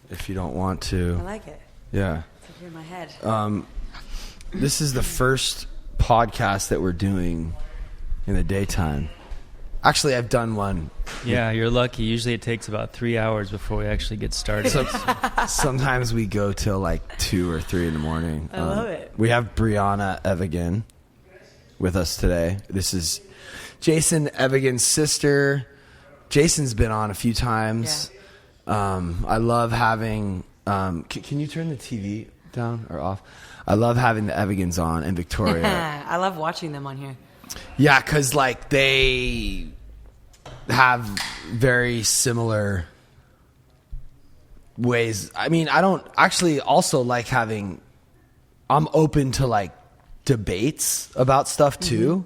if you don't want to. I like it. Yeah. It's up here in my head. This is the first podcast that we're doing in the daytime. Actually, I've done one. Yeah, you're lucky. Usually it takes about 3 hours before we actually get started. Sometimes we go till like 2 or 3 in the morning. I love it. We have Briana Evigan with us today. This is Jason Evigan's sister. Jason's been on a few times. Yeah. I love having... can you turn the TV down or off? I love having the Evigans on and Victoria. I love watching them on here. Yeah, because like they have very similar ways. I mean, I don't actually also like having... I'm open to like debates about stuff too,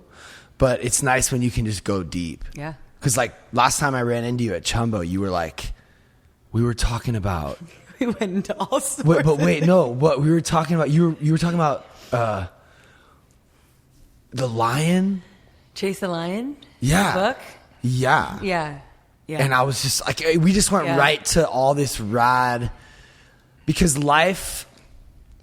but it's nice when you can just go deep. Yeah. Because like last time I ran into you at Chumbo, you were like, we were talking about... We went into all sorts. But wait, no. What we were talking about? You were talking about the lion. Chase the Lion. Yeah. Book. Yeah. Yeah. Yeah. And I was just like, we just went right to all this rad, because life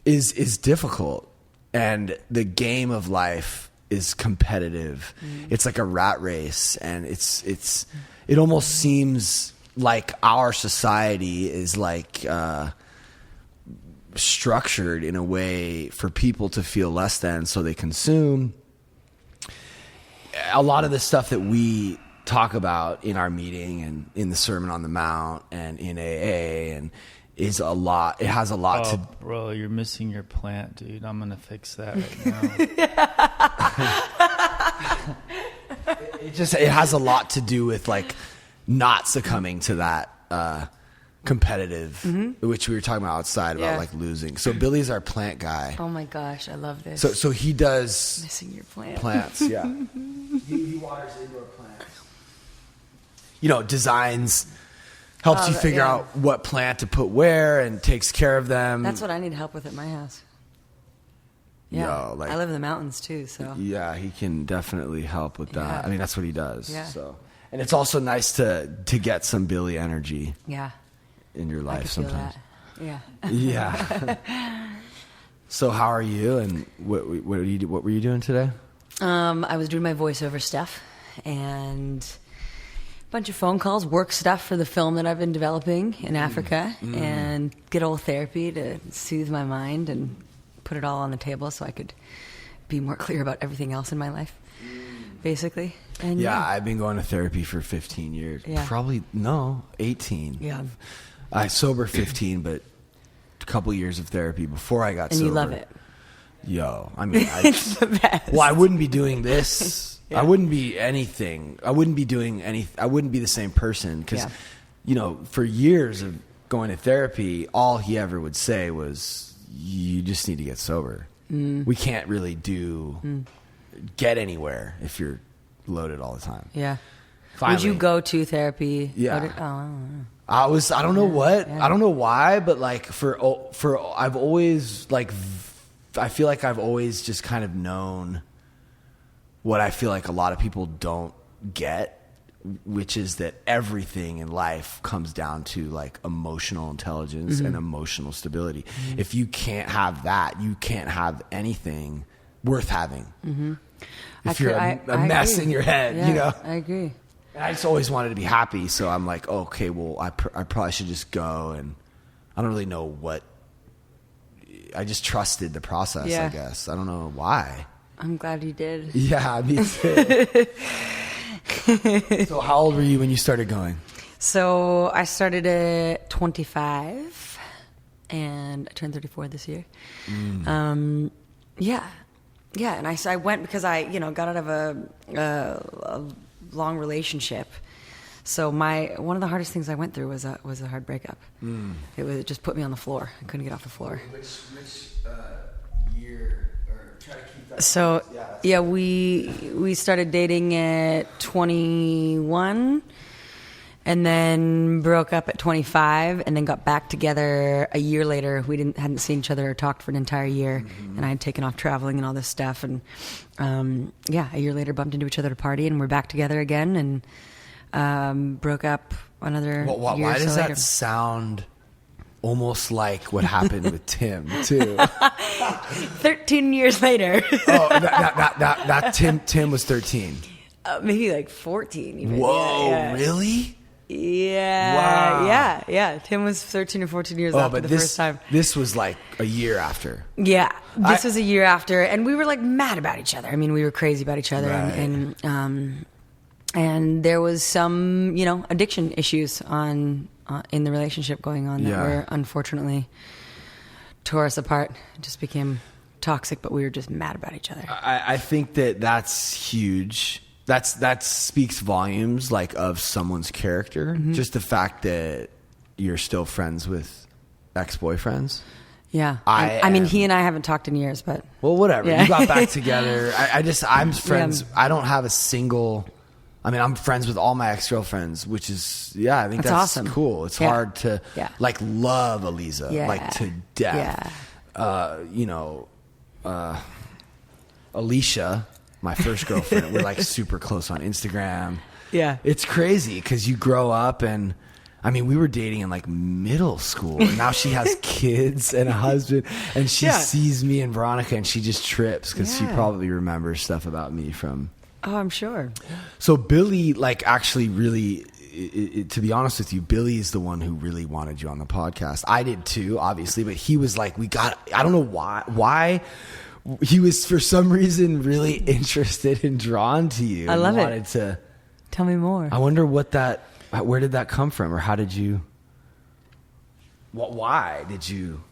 is difficult, and the game of life is competitive. It's like a rat race, and it almost seems like our society is like structured in a way for people to feel less than, so they consume. A lot of the stuff that we talk about in our meeting and in the Sermon on the Mount and in AA and is a lot. It has a lot to. Bro, you're missing your plant, dude. I'm gonna fix that right now. It has a lot to do with like not succumbing to that competitive, which we were talking about outside about like losing. So Billy's our plant guy. Oh my gosh, I love this. So he does missing your plants. Yeah, he waters indoor plants. You know, designs, helps you figure out what plant to put where, and takes care of them. That's what I need help with at my house. Yeah, I live in the mountains too, so yeah, he can definitely help with that. Yeah. I mean, that's what he does. Yeah. So, and it's also nice to get some Billy energy. Yeah. In your life sometimes. Yeah. Yeah. So how are you, and what were you doing today? I was doing my voiceover stuff and a bunch of phone calls, work stuff for the film that I've been developing in Africa, and good old therapy to soothe my mind and put it all on the table so I could be more clear about everything else in my life, basically. And I've been going to therapy for 15 years. Yeah. Probably, 18. Yeah. I sober 15, but a couple years of therapy before I got sober. And you love it. Yo, I mean, it's the best. Well, I wouldn't be doing this. I wouldn't be anything. I wouldn't be doing I wouldn't be the same person, because, for years of going to therapy, all he ever would say was, you just need to get sober. We can't really get anywhere if you're loaded all the time. Yeah. Finally, would you go to therapy? Yeah. I don't know what. Yeah. I don't know why, but like for I've always like, I feel like I've always just kind of known what I feel like a lot of people don't get, which is that everything in life comes down to like emotional intelligence and emotional stability. If you can't have that, you can't have anything worth having. If you're a mess in your head, I agree. And I just always wanted to be happy, so I'm like, okay, well, I probably should just go, and I don't really know what. I just trusted the process, I guess. I don't know why. I'm glad you did. Yeah, me too. So how old were you when you started going? So I started at 25, and I turned 34 this year. Yeah, and I went because I, got out of a long relationship. So one of the hardest things I went through was a hard breakup. It just put me on the floor. I couldn't get off the floor. Which year, or try to keep that? So we started dating at 21, and then broke up at 25, and then got back together a year later. We hadn't seen each other or talked for an entire year, and I had taken off traveling and all this stuff. And a year later, bumped into each other at a party, and we're back together again, and broke up another year why or so does later. that sound almost like what happened with Tim too. 13 years later. That Tim was 13. Maybe like 14 even. Whoa, really? Yeah. Wow. Yeah. Tim was 13 or 14 years after the first time. This was like a year after. Yeah. This was a year after. And we were like mad about each other. I mean, we were crazy about each other. Right. And there was some, addiction issues in the relationship going on that were unfortunately tore us apart. It just became toxic, but we were just mad about each other. I think that's huge. That speaks volumes, like, of someone's character. Mm-hmm. Just the fact that you're still friends with ex-boyfriends. Yeah. I mean, he and I haven't talked in years, but... Well, whatever. Yeah. You got back together. I'm friends. Yeah. I don't have a single... I mean, I'm friends with all my ex-girlfriends, which is... Yeah, I think that's awesome. Cool. It's hard to, love Aliza, to death. Yeah. Alicia... my first girlfriend, we're like super close on Instagram. Yeah. It's crazy because you grow up and, I mean, we were dating in like middle school and now she has kids and a husband and she sees me and Veronica and she just trips because she probably remembers stuff about me from. Oh, I'm sure. So Billy, like, actually really, to be honest with you, Billy is the one who really wanted you on the podcast. I did too, obviously, but he was like, I don't know why. He was, for some reason, really interested and drawn to you. I love it. Wanted to tell me more. I wonder where did that come from, or how did you? Why did you?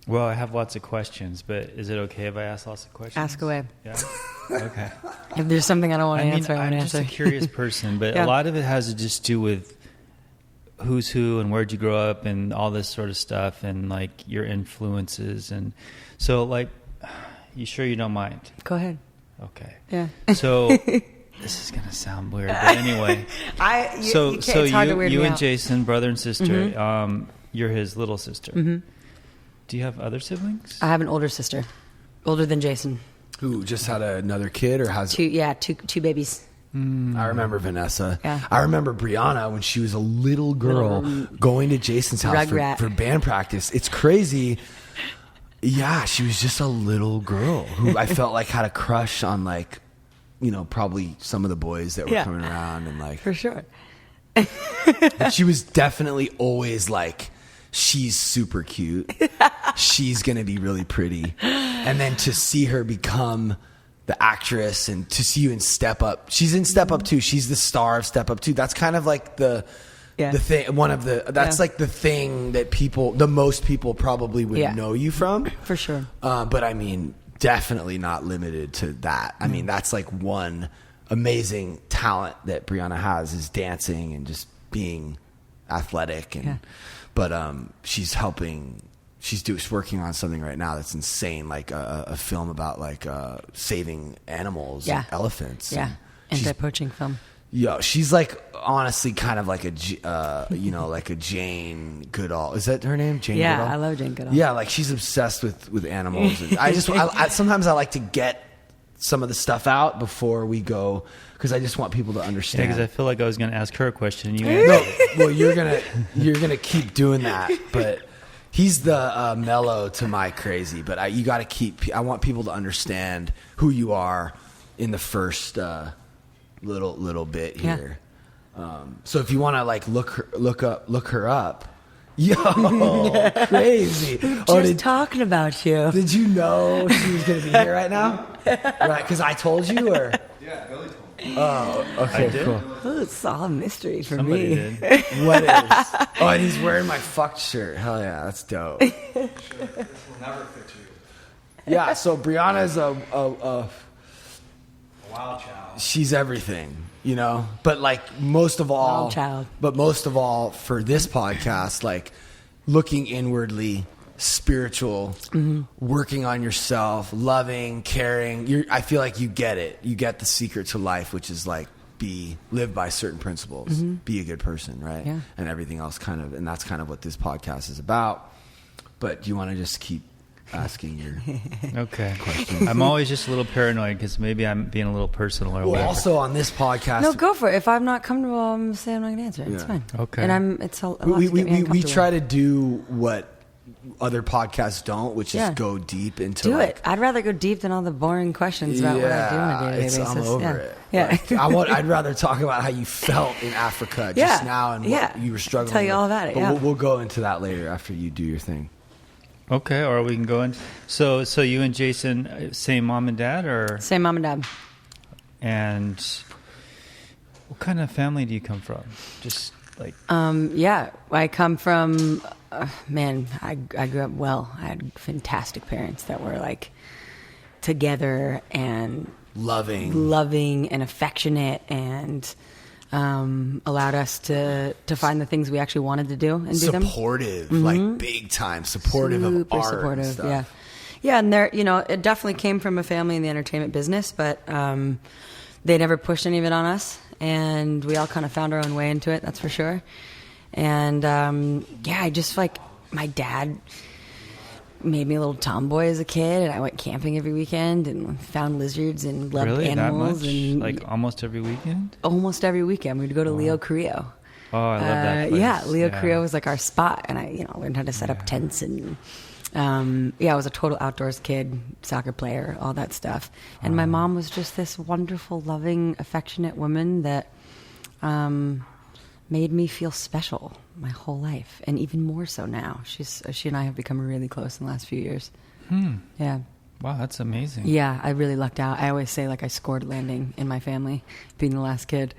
Well, I have lots of questions, but is it okay if I ask lots of questions? Ask away. Yeah. Okay. If there's something I don't want to answer, I won't answer. I'm just a curious person, but a lot of it has to just do with who's who and where'd you grow up and all this sort of stuff, and like your influences, and so like. You sure you don't mind? Go ahead. Okay. Yeah. So this is gonna sound weird, but anyway. You and Jason, brother and sister. Mm-hmm. You're his little sister. Mm-hmm. Do you have other siblings? I have an older sister, older than Jason. Who just had another kid or has two babies. I remember Vanessa. Yeah. I remember Briana when she was a little girl going to Jason's house for band practice. It's crazy. Yeah, she was just a little girl who I felt like had a crush on, like, probably some of the boys that were coming around and like. For sure. But she was definitely always like, she's super cute. She's going to be really pretty. And then to see her become the actress and to see you in Step Up. She's in Step Up too. She's the star of Step Up too. That's kind of like the thing, that's like the thing that the most people probably would know you from. For sure. But I mean, definitely not limited to that. I mean, that's like one amazing talent that Briana has is dancing and just being athletic. But she's working on something right now that's insane, like a film about like saving animals, and elephants. Yeah, anti-poaching film. Yeah, she's like honestly kind of like like a Jane Goodall. Is that her name? Jane Goodall? Yeah, I love Jane Goodall. Yeah, like she's obsessed with animals. And I sometimes I like to get some of the stuff out before we go because I just want people to understand. Yeah, because I feel like I was going to ask her a question. Well, you're gonna keep doing that, but. He's the mellow to my crazy, but you got to keep. I want people to understand who you are in the first little bit here. So if you want to like look her up. Yo, crazy! Talking about you. Did you know she was going to be here right now? Right? Because I told you, or yeah, Billy told me. Oh, okay, cool. Oh, it's all a mystery for Somebody me. Did. What is? Oh, and he's wearing my fucked shirt. Hell yeah, that's dope. This will never fit you. Yeah, so Briana's a wild child. She's everything, But like most of all, wild child. But most of all, for this podcast, like looking inwardly, spiritual, working on yourself, loving, caring. I feel like you get it. You get the secret to life, which is like live by certain principles, be a good person, right? Yeah. And everything else and that's kind of what this podcast is about. But do you want to just keep asking your questions? I'm always just a little paranoid because maybe I'm being a little personal or whatever. Also on this podcast, No, go for it. If I'm not comfortable, I'm saying I'm not going to answer it. It's fine. Okay. And it's a lot to get me we uncomfortable. try to do what other podcasts don't, which is go deep into do it. I'd rather go deep than all the boring questions about what I do on a day-to-day basis. I'm over it. Yeah. Like, I'd rather talk about how you felt in Africa just now and what you were struggling with. Tell you all about it. But we'll go into that later after you do your thing. Okay, or we can go in. So you and Jason, same mom and dad, or same mom and dad? And what kind of family do you come from? Just like I come from I grew up well. I had fantastic parents that were like together and loving and affectionate, and allowed us to find the things we actually wanted to do and do them. Supportive, like big time supportive. Super of art supportive, and stuff. Yeah, and there, it definitely came from a family in the entertainment business, but they never pushed any of it on us, and we all kind of found our own way into it. That's for sure. And I just like my dad made me a little tomboy as a kid, and I went camping every weekend and found lizards and loved animals. That much? And like almost every weekend? Almost every weekend. We'd go to Leo Carrillo. Oh, I love that place. Yeah, Leo Carrillo was like our spot, and I learned how to set up tents, and I was a total outdoors kid, soccer player, all that stuff. And my mom was just this wonderful, loving, affectionate woman that made me feel special my whole life, and even more so now. She and I have become really close in the last few years. Yeah. Wow, that's amazing. Yeah, I really lucked out. I always say like I scored landing in my family, being the last kid.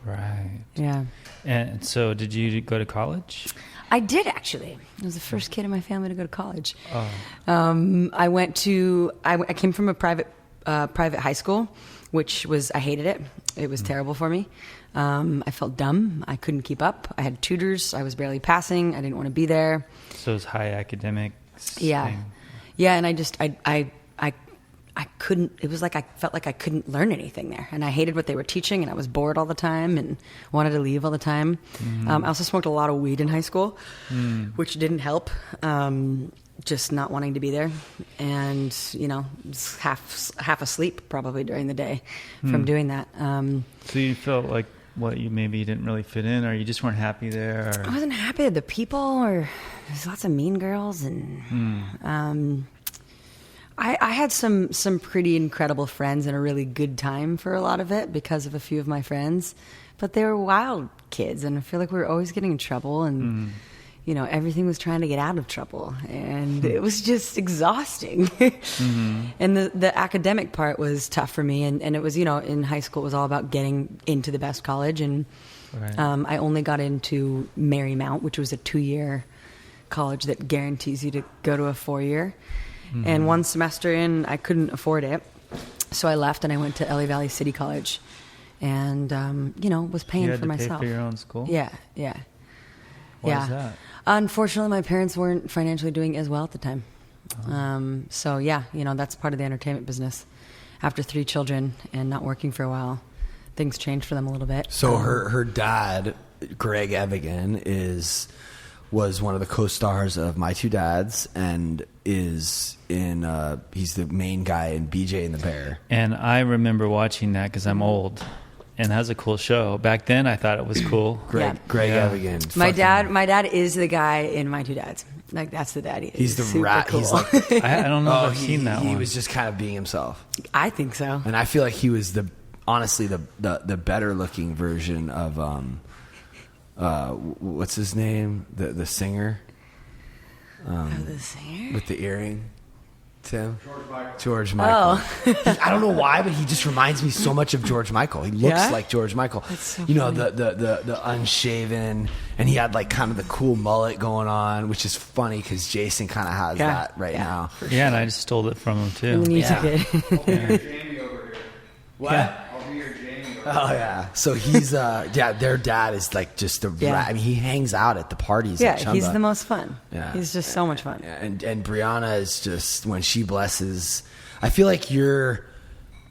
Right. Yeah. And so did you go to college? I did, actually. I was the first kid in my family to go to college. Oh. I came from a private high school, which was, I hated it. It was terrible for me. I felt dumb. I couldn't keep up. I had tutors. I was barely passing. I didn't want to be there. So it was high academics. Yeah. Thing. Yeah, and I couldn't, it was like I felt like I couldn't learn anything there. And I hated what they were teaching, and I was bored all the time and wanted to leave all the time. I also smoked a lot of weed in high school, which didn't help. Just not wanting to be there, and half asleep probably during the day from doing that. So you felt like you maybe didn't really fit in, or you just weren't happy there? Or? I wasn't happy with the people, or there's lots of mean girls, and I had some pretty incredible friends and a really good time for a lot of it because of a few of my friends, but they were wild kids, and I feel like we were always getting in trouble, and everything was trying to get out of trouble, and it was just exhausting. And the academic part was tough for me, and it was, in high school it was all about getting into the best college, and I only got into Marymount, which was a 2-year college that guarantees you to go to a 4-year. And one semester in, I couldn't afford it, so I left and I went to LA Valley City College, and was paying for myself. You had to pay for your own school? Yeah. Why is that? Unfortunately, my parents weren't financially doing as well at the time. So that's part of the entertainment business. After 3 children and not working for a while, things changed for them a little bit. So her dad, Greg Evigan, was one of the co-stars of My Two Dads, and is in he's the main guy in BJ and the Bear. And I remember watching that because I'm old. And that was a cool show. Back then, I thought it was cool. Greg Evigan. My dad is the guy in My Two Dads. Like, that's the dad he is. He's the super rat. Cool. He's like, I don't know if I've seen that one. He was just kind of being himself. I think so. And I feel like he was honestly the better looking version of what's his name? The singer. The singer with the earring. Tim? George Michael. I don't know why, but he just reminds me so much of George Michael. He looks like George Michael. That's so funny. funny. The unshaven, and he had like kind of the cool mullet going on, which is funny because Jason kind of has that right now. Sure. Yeah, and I just stole it from him too. And then you took it. I'll be your Jamie over here. What? Yeah. I'll be your Jamie over here. Oh yeah. So he's their dad is like just a rat. I mean, he hangs out at the parties. Yeah, at Chumba. he's the most fun. Yeah. He's just so much fun. Yeah. And Briana is just, when she blesses, I feel like you're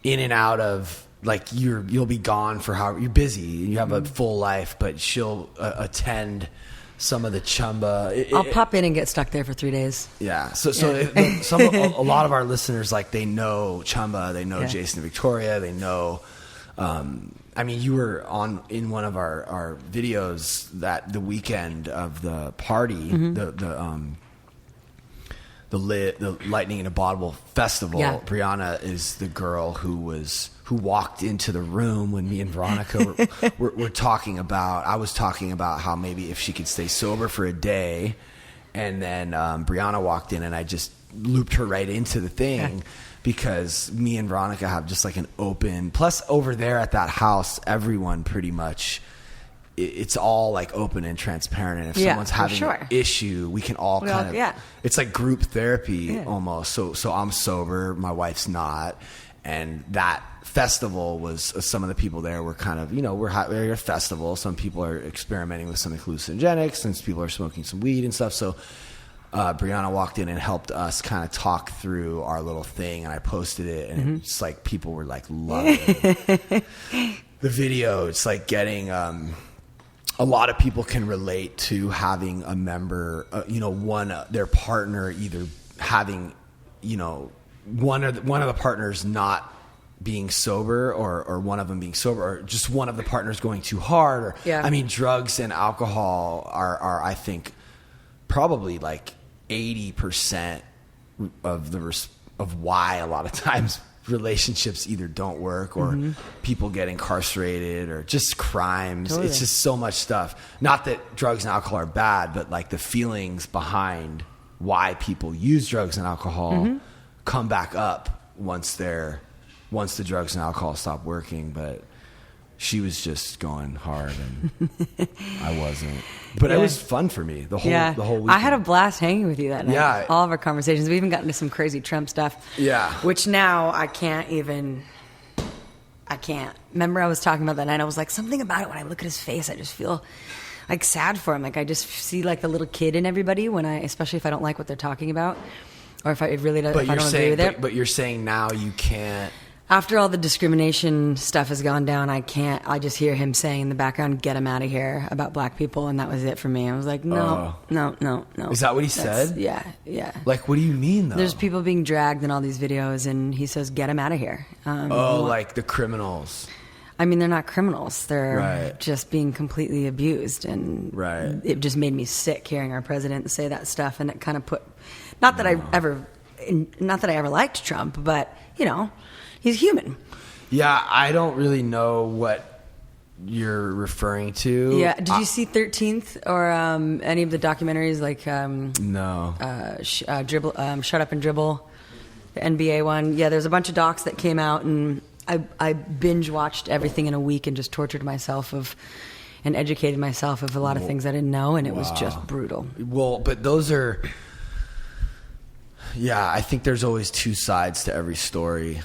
in and out of, like, you'll be gone for you're busy, you have a full life, but she'll attend some of the Chumba. I'll pop in and get stuck there for 3 days. Yeah. So a lot of our listeners, like, they know Chumba, they know Jason and Victoria, they know. I mean, you were in one of our videos that the weekend of the party, the the Lightning in a Bottle festival. Yeah. Briana is the girl who walked into the room when me and Veronica were talking about. I was talking about how maybe if she could stay sober for a day, and then Briana walked in, and I just looped her right into the thing. Because me and Veronica have just like an open, plus over there at that house, everyone pretty much, it's all like open and transparent. And if someone's having an issue, we can all it's like group therapy almost. So I'm sober, my wife's not. And that festival was, some of the people there were kind of, we're at a festival. Some people are experimenting with some hallucinogenics, and some people are smoking some weed and stuff. So Briana walked in and helped us kind of talk through our little thing, and I posted it, and it's like people were like loving the video. It's like getting a lot of people can relate to having a member, their partner either having, one of the partners not being sober, or one of them being sober, or just one of the partners going too hard. Or I mean, drugs and alcohol are I think probably like 80% of why a lot of times relationships either don't work, or people get incarcerated, or just crimes. Totally. It's just so much stuff. Not that drugs and alcohol are bad, but like the feelings behind why people use drugs and alcohol come back up once the drugs and alcohol stop working. But she was just going hard, and I wasn't. But it was fun for me the whole weekend. I had a blast hanging with you that night. Yeah. All of our conversations. We even got into some crazy Trump stuff. Yeah. Which now I can't. Remember I was talking about that night. I was like, something about it when I look at his face, I just feel like sad for him. Like I just see like the little kid in everybody especially if I don't like what they're talking about, or if I really don't, if I don't agree with it. But you're saying now you can't. After all the discrimination stuff has gone down, I just hear him saying in the background, "Get him out of here," about black people, and that was it for me. I was like, no. Is that what he said? Yeah. Like, what do you mean, though? There's people being dragged in all these videos, and he says, "Get him out of here." Like the criminals. I mean, they're not criminals. They're just being completely abused, and it just made me sick hearing our president say that stuff, and it kind of not that I ever liked Trump, but he's human. Yeah, I don't really know what you're referring to. Yeah, did you see 13th or any of the documentaries like no, Dribble, Shut Up and Dribble, the NBA one? Yeah, there's a bunch of docs that came out, and I binge watched everything in a week and just tortured myself and educated myself of a lot of things I didn't know, and it was just brutal. Well, but those are. Yeah, I think there's always two sides to every story.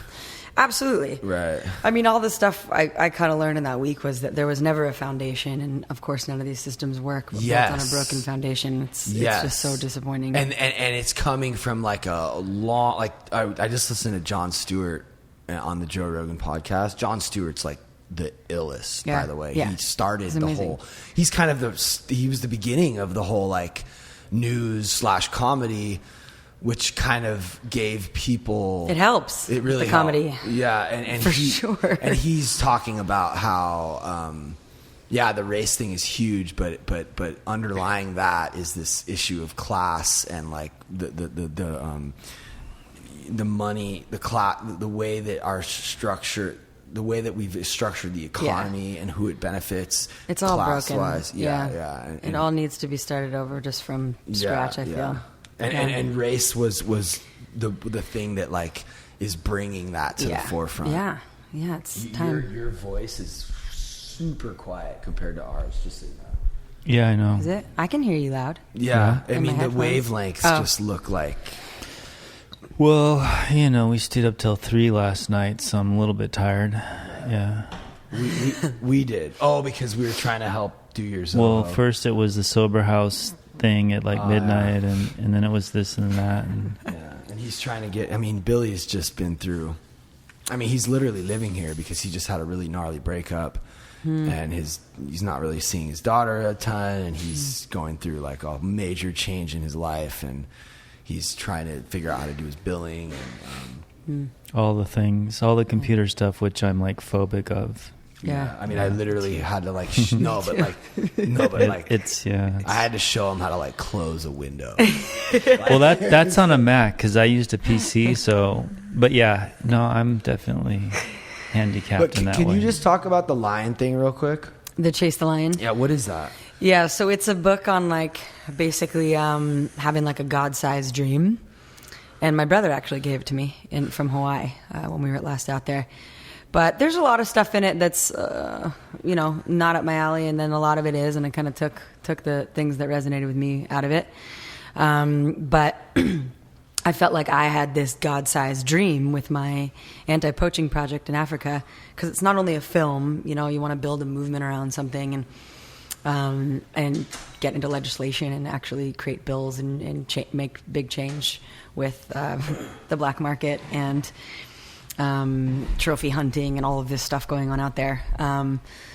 Absolutely. Right. I mean, all the stuff I kind of learned in that week was that there was never a foundation, and of course none of these systems work built on a broken foundation. It's just so disappointing. And it's coming from like a long, like I just listened to Jon Stewart on the Joe Rogan podcast. Jon Stewart's like the illest, by the way. He started the whole, he's kind of he was the beginning of the whole like news/comedy, which kind of gave people... It helps. It really the comedy. Helped. Yeah. And for sure. And he's talking about how, the race thing is huge, but underlying that is this issue of class and like the money, the class, the way that our structure, the way that we've structured the economy and who it benefits. It's all broken. Yeah. And it all needs to be started over just from scratch, I feel. And race was the thing that like is bringing that to the forefront. Yeah, it's time. Your voice is super quiet compared to ours. Just so you know. Yeah, I know. Is it? I can hear you loud. Yeah. I mean the wavelengths just look like. Well, we stayed up till 3 last night, so I'm a little bit tired. Yeah. We did. Oh, because we were trying to help do yours. Well, first it was the sober house thing at like midnight, and then it was this and that. And he's trying to get, Billy's just been through, he's literally living here because he just had a really gnarly breakup, and he's not really seeing his daughter a ton, and he's going through like a major change in his life, and he's trying to figure out how to do his billing and all the things, all the computer stuff, which I'm like phobic of. Yeah. I mean, I literally had to like no, but like It's I had to show him how to like close a window. well, that's on a Mac because I used a PC. So, but yeah, no, I'm definitely handicapped But in that can way. you just talk about the lion thing real quick? The Chase the Lion. Yeah, what is that? Yeah, so it's a book on like basically having like a God-sized dream. And my brother actually gave it to me from Hawaii when we were last out there. But there's a lot of stuff in it that's, not up my alley, and then a lot of it is, and I kind of took the things that resonated with me out of it. But I felt like I had this God-sized dream with my anti-poaching project in Africa, because it's not only a film, you want to build a movement around something and get into legislation and actually create bills and make big change with the black market and trophy hunting and all of this stuff going on out there.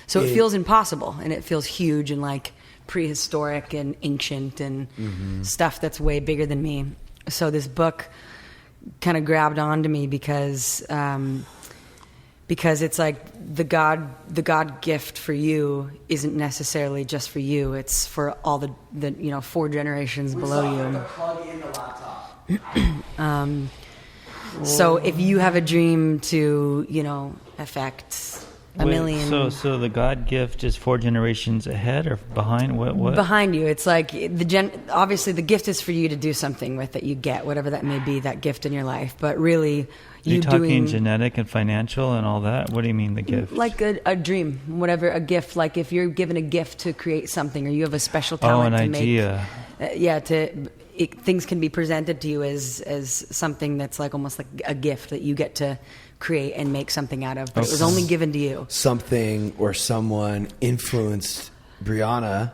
So it feels impossible, and it feels huge and like prehistoric and ancient and stuff that's way bigger than me. So this book kind of grabbed onto me because it's like the God gift for you isn't necessarily just for you. It's for all the 4 generations below you. Plug in the laptop. So if you have a dream to, affect a million. So the God gift is 4 generations ahead or behind? What? Behind you. It's like obviously the gift is for you to do something with that you get, whatever that may be, that gift in your life. But really, you're talking genetic and financial and all that? What do you mean the gift? Like a dream, whatever, a gift. Like if you're given a gift to create something, or you have a special talent an to idea. Things can be presented to you as something that's like almost like a gift that you get to create and make something out of, but it was only given to you. Something or someone influenced Briana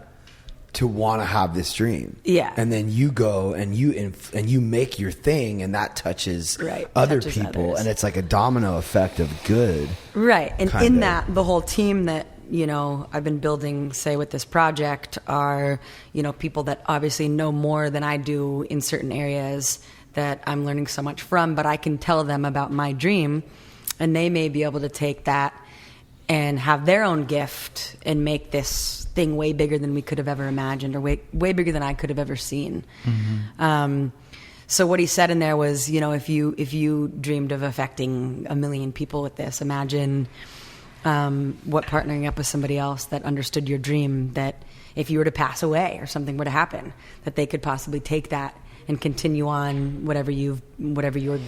to want to have this dream. Yeah. And then you go and you make your thing, and that touches other people, others. and it's like a domino effect of good. Right. And kinda. in that, the whole team that, I've been building, say, with this project are, people that obviously know more than I do in certain areas that I'm learning so much from, but I can tell them about my dream, and they may be able to take that and have their own gift and make this thing way bigger than we could have ever imagined, or way bigger than I could have ever seen. So what he said in there was, if you dreamed of affecting 1 million people with this, imagine what partnering up with somebody else that understood your dream, that if you were to pass away or something were to happen, that they could possibly take that and continue on whatever your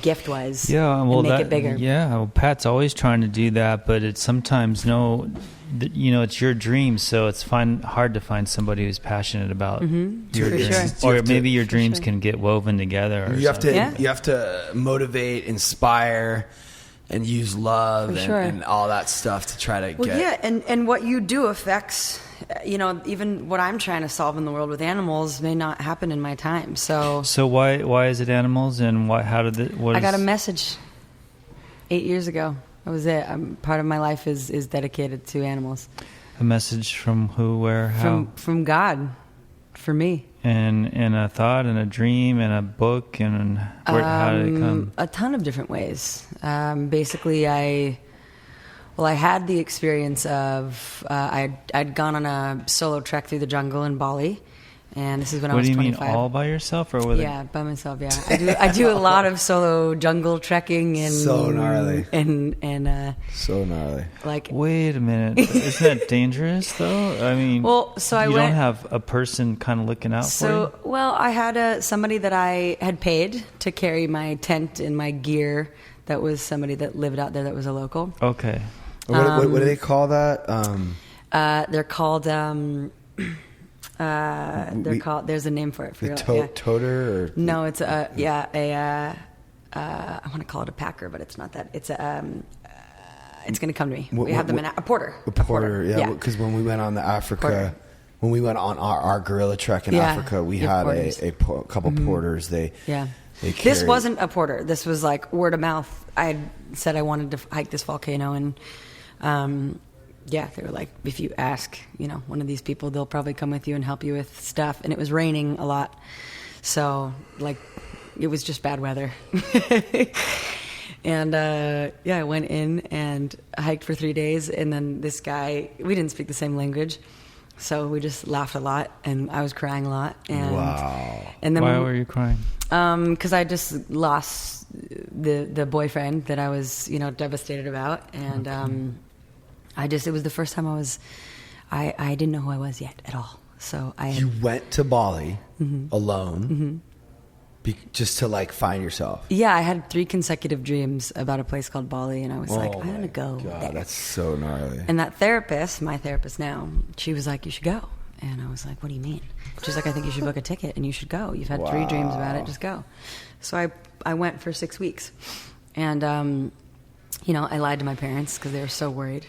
gift was. Yeah, well, and make it bigger. Yeah, well, Pat's always trying to do that, but it's sometimes it's your dream, so it's hard to find somebody who's passionate about your dreams, sure. or maybe your dreams can get woven together. Or You have to motivate, inspire, and use love and all that stuff to try to get. Yeah, and what you do affects, even what I'm trying to solve in the world with animals may not happen in my time. So why is it animals, and how did it? I got a message 8 years ago. That was it. Part of my life is dedicated to animals. A message from who, where, how? From God, for me. And a thought, and a dream, and a book, and how did it come? A ton of different ways. Basically, I had the experience of I'd gone on a solo trek through the jungle in Bali, and this is when I was 25. What do you mean, all by yourself, or with? Yeah, by myself. Yeah, I do a lot of solo jungle trekking and so gnarly and so gnarly. Like, wait a minute, isn't that dangerous though? I mean, you don't have a person kind of looking out for you. Well, I had somebody that I had paid to carry my tent and my gear. That was somebody that lived out there that was a local. Okay. What do they call that? They're called. There's a name for it. For real. Toter or no? It's I want to call it a packer, but it's not that. It's it's going to come to me. We have them in a porter. A porter, yeah. Because when we went on the Africa, when we went on our gorilla trek in Africa, we had a couple porters. This wasn't a porter. This was like word of mouth. I had said I wanted to hike this volcano, and they were like, if you ask, one of these people, they'll probably come with you and help you with stuff. And it was raining a lot, so like it was just bad weather. And I went in and hiked for 3 days. And then this guy, we didn't speak the same language. So we just laughed a lot, and I was crying a lot. And, Wow. And then Why were you crying? Because I just lost the boyfriend that I was, devastated about. And it was the first time I didn't know who I was yet at all. So You went to Bali alone Mm-hmm. just to like find yourself. Yeah, I had 3 consecutive dreams about a place called Bali, and I was like, Oh I'm going to my go God, there. that's so gnarly. And that therapist, my therapist now, she was like, you should go. And I was like, what do you mean? She's like, I think you should book a ticket and you should go. You've had 3 dreams about it, just go. So I went for 6 weeks. And, I lied to my parents because they were so worried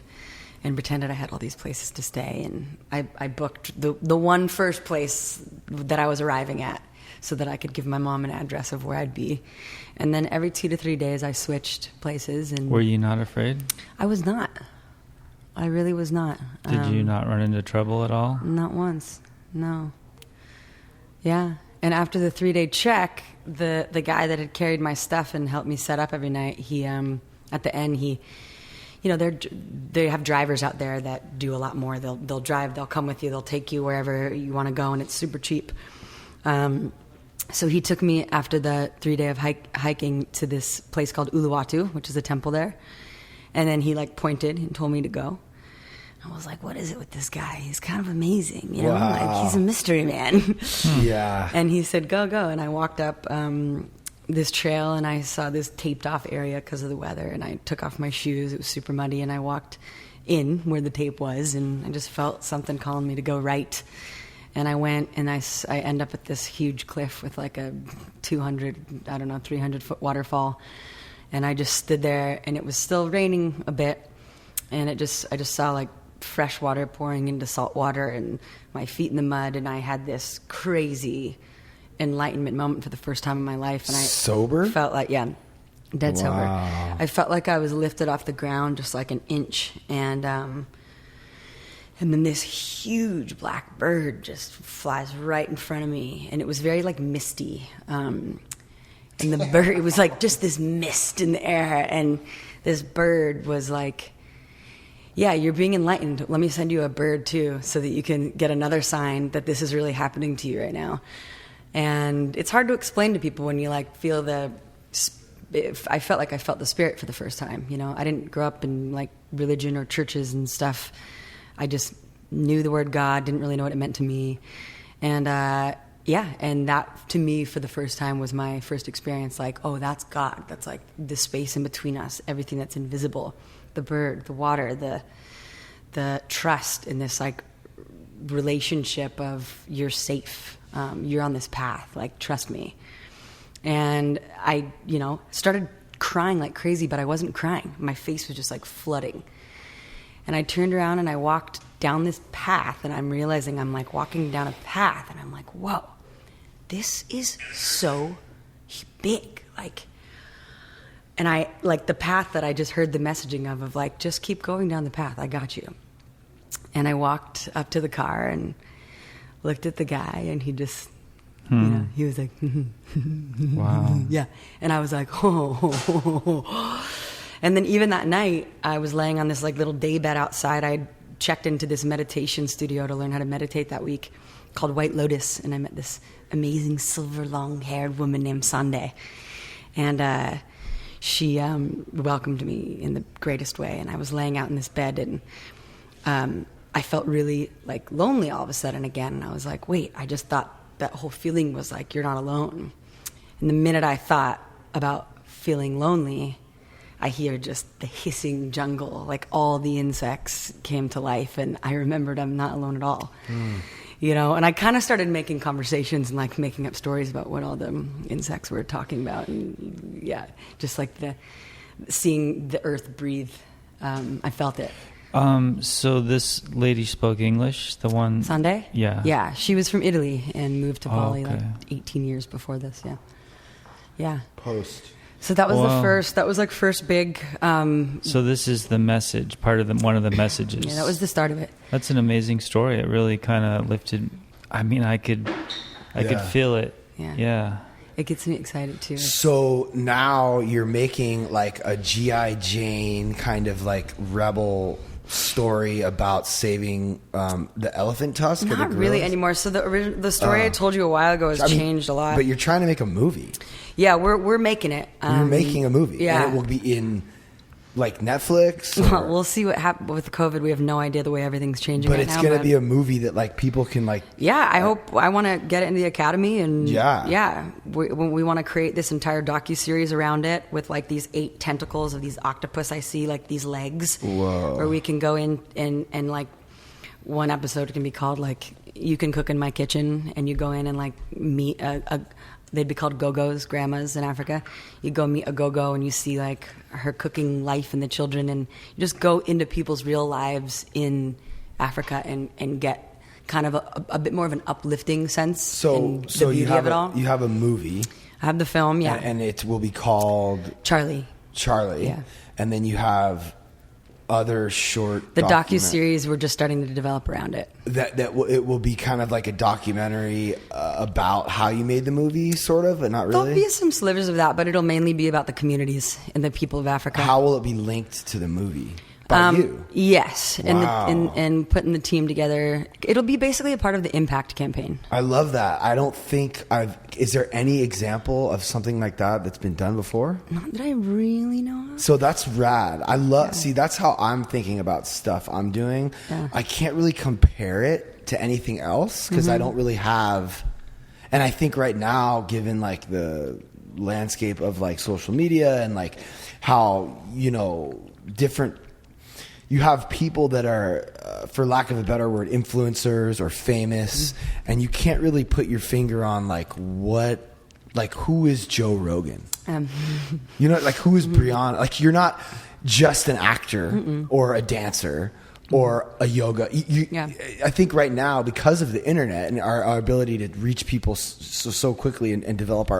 and pretended I had all these places to stay. And I booked the one first place that I was arriving at so that I could give my mom an address of where I'd be. And then every 2 to 3 days I switched places. And Were you not afraid? I was not. I really was not. Did you not run into trouble at all? Not once. No. Yeah. And after the 3-day check, the guy that had carried my stuff and helped me set up every night, he at the end they have drivers out there that do a lot more. They'll drive, they'll come with you, they'll take you wherever you want to go, and it's super cheap. So he took me after the 3-day of hiking to this place called Uluwatu, which is a temple there. And then he pointed and told me to go. I was like, what is it with this guy? He's kind of amazing, Wow. he's a mystery man. Yeah. And he said, go. And I walked up this trail, and I saw this taped off area because of the weather, and I took off my shoes. It was super muddy, and I walked in where the tape was, and I just felt something calling me to go right. And I went, and I end up at this huge cliff with a 300-foot waterfall. And I just stood there, and it was still raining a bit, and I just saw fresh water pouring into salt water and my feet in the mud, and I had this crazy enlightenment moment for the first time in my life. And I Sober? felt dead sober. Wow. I felt like I was lifted off the ground just like an inch, and then this huge black bird just flies right in front of me, and it was very misty. And the bird, it was just this mist in the air, and this bird was like, yeah, you're being enlightened. Let me send you a bird too, so that you can get another sign that this is really happening to you right now. And it's hard to explain to people when you feel I felt like I felt the spirit for the first time. I didn't grow up in religion or churches and stuff. I just knew the word God, didn't really know what it meant to me. And and that to me for the first time was my first experience. Oh, that's God. That's the space in between us, everything that's invisible. The bird, the water, the trust in this relationship of you're safe, you're on this path, trust me. And I, started crying like crazy, but I wasn't crying. My face was just flooding. And I turned around and I walked down this path, and I'm realizing I'm walking down a path, and I'm like, whoa, this is so big. And I, the path that I just heard the messaging of just keep going down the path. I got you. And I walked up to the car and looked at the guy, and he just, he was like, Wow. Yeah. And I was like, oh. And then even that night, I was laying on this little day bed outside. I checked into this meditation studio to learn how to meditate that week called White Lotus. And I met this amazing silver long-haired woman named Sunday. And she welcomed me in the greatest way. And I was laying out in this bed, and I felt really lonely all of a sudden again. And I was like, wait, I just thought that whole feeling was you're not alone. And the minute I thought about feeling lonely, I hear just the hissing jungle, all the insects came to life, and I remembered I'm not alone at all. And I kind of started making conversations and making up stories about what all the insects were talking about, and just seeing the earth breathe. I felt it. So this lady spoke English, the one... Sunday? Yeah. Yeah, she was from Italy and moved to Bali okay. 18 years before this, yeah. Yeah. Post. So that was Wow. the first, first big... so this is the message, one of the messages. Yeah, that was the start of it. That's an amazing story. It really kind of lifted... I mean, I could feel it. Yeah. Yeah. It gets me excited too. So now you're making like a G.I. Jane kind of like rebel story about saving the elephant tusk. Not really anymore. So the story I told you a while ago has changed a lot. But you're trying to make a movie. Yeah, we're making it. You're making a movie. Yeah. And it will be in like Netflix. Well, we'll see what happens with COVID. We have no idea the way everything's changing. But right it's now, going to be a movie that like people can like. Yeah, I want to get it in the Academy, and we want to create this entire docuseries around it with like these 8 tentacles of these octopus. I see like these legs. Whoa. Where we can go in and like one episode can be called like You Can Cook in My Kitchen, and you go in and like meet they'd be called go-go's, grandmas in Africa. You go meet a go-go and you see like her cooking life and the children, and you just go into people's real lives in Africa and get kind of a bit more of an uplifting sense. So you have you have a movie. I have the film, yeah. And it will be called Charlie. Yeah. And then you have other short the docuseries we're just starting to develop around it. It will be kind of like a documentary about how you made the movie, sort of, but not really. There'll be some slivers of that, but it'll mainly be about the communities and the people of Africa. How will it be linked to the movie? By you? Yes. Wow. And putting the team together. It'll be basically a part of the Impact campaign. I love that. I don't think is there any example of something like that that's been done before? Not that I really know of. So that's rad. I love, see, that's how I'm thinking about stuff I'm doing. Yeah. I can't really compare it to anything else because I don't really have, and I think right now, given like the landscape of like social media and like how, different, you have people that are, for lack of a better word, influencers or famous, and you can't really put your finger on like who is Joe Rogan? Like who is Briana? Like you're not just an actor or a dancer or a yoga. I think right now, because of the internet and our ability to reach people so quickly and develop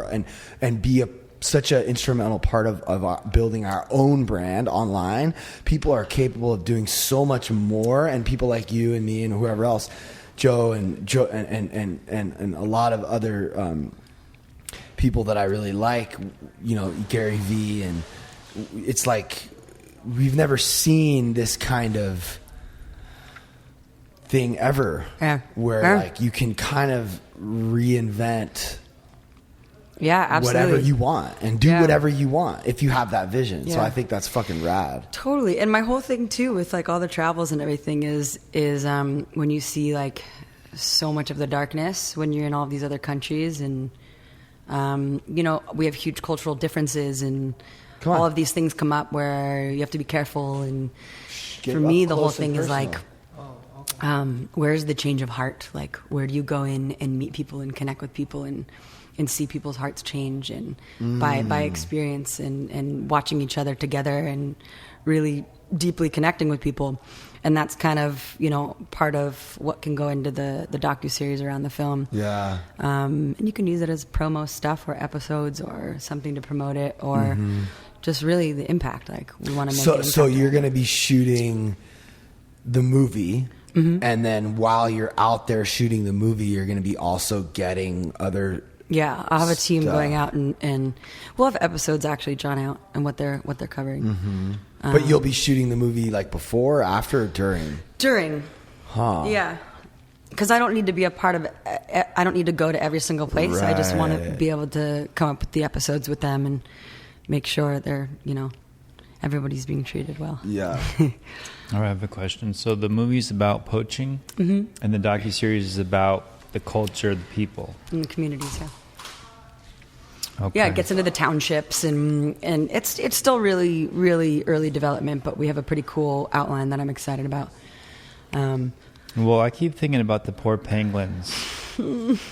and be such an instrumental part of building our own brand online, people are capable of doing so much more. And people like you and me and whoever else, Joe and a lot of other people that I really like, Gary Vee, and it's like we've never seen this kind of thing ever, where like you can kind of reinvent. Yeah, absolutely. Whatever you want and do whatever you want if you have that vision. So I think that's fucking rad. Totally. And my whole thing too with like all the travels and everything is when you see like so much of the darkness when you're in all of these other countries, and we have huge cultural differences, and all of these things come up where you have to be careful. And for me, the whole thing is like, where's the change of heart? Like, where do you go in and meet people and connect with people and see people's hearts change, and by experience and watching each other together and really deeply connecting with people. And that's kind of, part of what can go into the docuseries around the film. Yeah. And you can use it as promo stuff or episodes or something to promote it, or just really the impact. Like we want to make So you're going to be shooting the movie, and then while you're out there shooting the movie, you're going to be also getting other. Yeah, I'll have a team going out and we'll have episodes actually drawn out and what they're covering. But you'll be shooting the movie like before, after, or during? During. Huh. Yeah. Because I don't need to be a part of it. I don't need to go to every single place. Right. I just want to be able to come up with the episodes with them and make sure they're, everybody's being treated well. Yeah. All right, I have a question. So the movie's about poaching, and the docuseries is about the culture, the people, in the communities. Yeah. Okay. Yeah, it gets into the townships, and it's still really, really early development, but we have a pretty cool outline that I'm excited about. Well, I keep thinking about the poor penguins.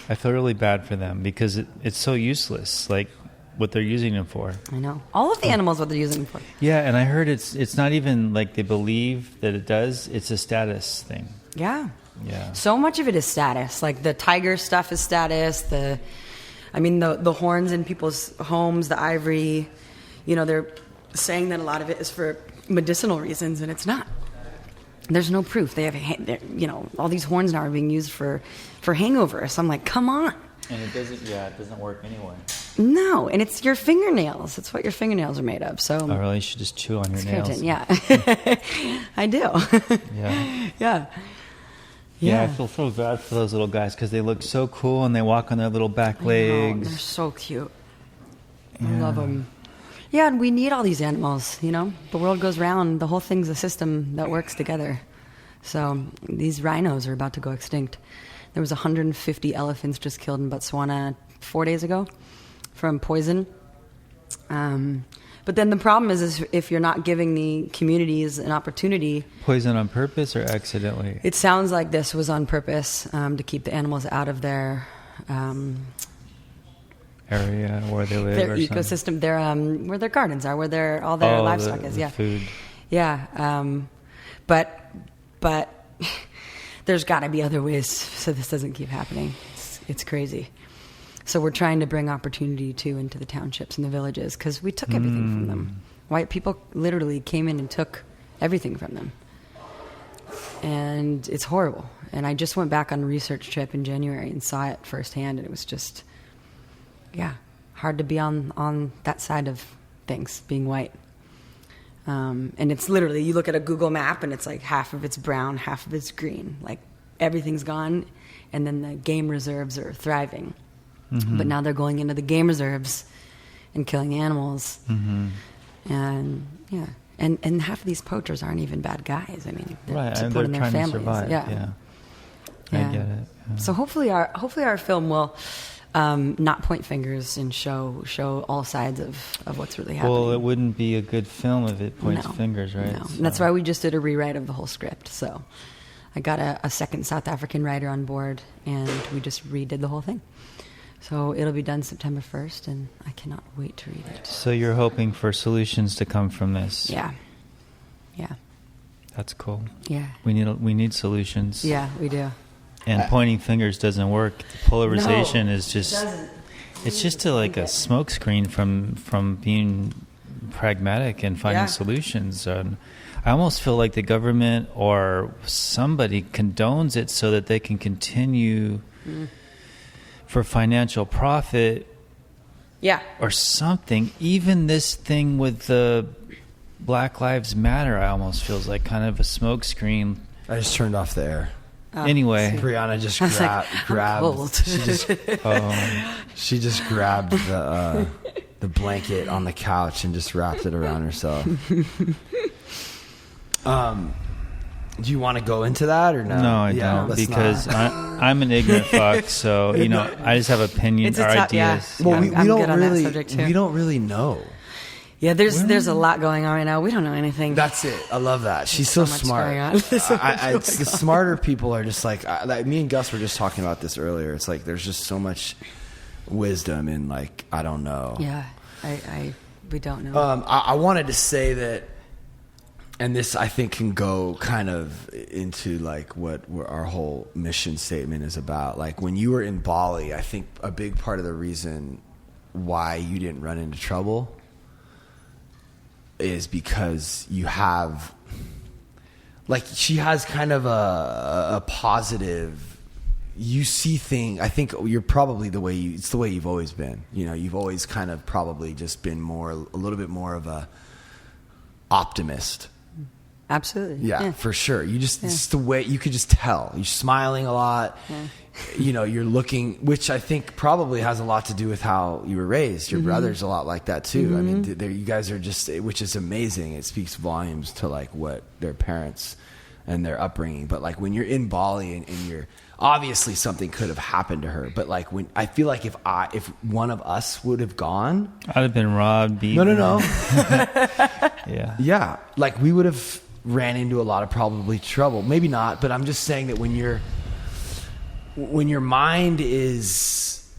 I feel really bad for them because it's so useless, like what they're using them for. I know. All of the animals, what they're using them for. Yeah, and I heard it's not even like they believe that it does. It's a status thing. Yeah. Yeah. So much of it is status. Like the tiger stuff is status. The horns in people's homes, the ivory, they're saying that a lot of it is for medicinal reasons, and it's not. There's no proof. They have, all these horns now are being used for hangovers. So I'm like, come on. And it doesn't work anyway. No, and it's your fingernails. It's what your fingernails are made of. So I really should just chew on your nails. keratin, yeah. I do. Yeah. Yeah. Yeah, I feel so bad for those little guys because they look so cool and they walk on their little back I know, legs. they're so cute. I love them. Yeah, and we need all these animals, you know? The world goes round. The whole thing's a system that works together. So these rhinos are about to go extinct. There was 150 elephants just killed in Botswana 4 days ago from poison. But then the problem is if you're not giving the communities an opportunity. Poison on purpose or accidentally? It sounds like this was on purpose to keep the animals out of their area where they live, their or ecosystem, their where their gardens are, where all their livestock is. The food. Yeah, but there's got to be other ways so this doesn't keep happening. It's crazy. So we're trying to bring opportunity too into the townships and the villages because we took everything from them. White people literally came in and took everything from them, and it's horrible. And I just went back on a research trip in January and saw it firsthand, and it was just, hard to be on that side of things, being white. And it's literally, you look at a Google map and it's like half of it's brown, half of it's green. Like everything's gone, and then the game reserves are thriving. Mm-hmm. But now they're going into the game reserves and killing the animals. Mm-hmm. And and half of these poachers aren't even bad guys. I mean, they're supporting their families. To survive. Yeah. I get it. Yeah. So hopefully our film will not point fingers and show all sides of what's really happening. Well, it wouldn't be a good film if it points fingers, right? No. So. And that's why we just did a rewrite of the whole script. So I got a second South African writer on board, and we just redid the whole thing. So it'll be done September 1st, and I cannot wait to read it. So you're hoping for solutions to come from this? Yeah. That's cool. Yeah. We need solutions. Yeah, we do. And pointing fingers doesn't work. The polarization is just it's just a smoke screen from being pragmatic and finding solutions. I almost feel like the government or somebody condones it so that they can continue for financial profit. Yeah. Or something. Even this thing with the Black Lives Matter, I almost feels like kind of a smoke screen. I just turned off the air. Anyway, Briana just grabbed. She just grabbed the blanket on the couch and just wrapped it around herself. Do you want to go into that or no? No, I don't, because I'm an ignorant fuck. So I just have opinions or ideas. Yeah. Well, I'm good on that subject too. We don't really know. Yeah, there's a lot going on right now. We don't know anything. That's it. I love that. She's so smart. The smarter people are just like me and Gus were just talking about this earlier. It's like there's just so much wisdom in I don't know. Yeah, we don't know. I wanted to say that, and this I think can go kind of into what our whole mission statement is about. Like when you were in Bali, I think a big part of the reason why you didn't run into trouble is because you have she has kind of a positive, you see thing. I think you're probably it's the way you've always been. You've always kind of probably just been a little bit more of a optimist. Absolutely. Yeah, for sure. It's the way you could just tell. You're smiling a lot. Yeah. You're looking, which I think probably has a lot to do with how you were raised. Your brother's a lot like that too. I mean, you guys are just, which is amazing. It speaks volumes to what their parents and their upbringing. But when you're in Bali and you're obviously something could have happened to her. But when I feel like if one of us would have gone, I'd have been robbed, beaten. No. Yeah. We would have ran into a lot of probably trouble. Maybe not, but I'm just saying that when your mind is,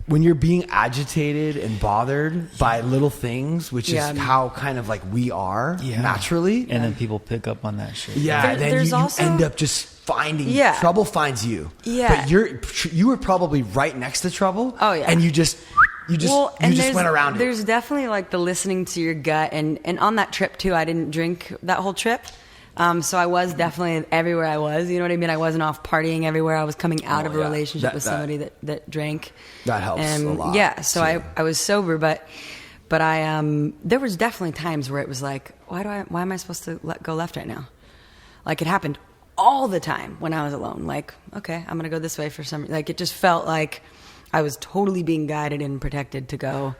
when you're being agitated and bothered by little things, which is how kind of we are naturally. And then people pick up on that shit. Yeah. Then you end up just finding trouble finds you. Yeah. But you were probably right next to trouble. Oh yeah. And you just went around it. There's definitely the listening to your gut, and on that trip too, I didn't drink that whole trip. So I was definitely everywhere I was. You know what I mean? I wasn't off partying everywhere. I was coming out of a relationship with somebody that drank. That helps a lot. Yeah. So I was sober, but I there was definitely times where it was like, why am I supposed to go left right now? Like it happened all the time when I was alone. Like, okay, I'm gonna go this way for some. Like it just felt like I was totally being guided and protected to go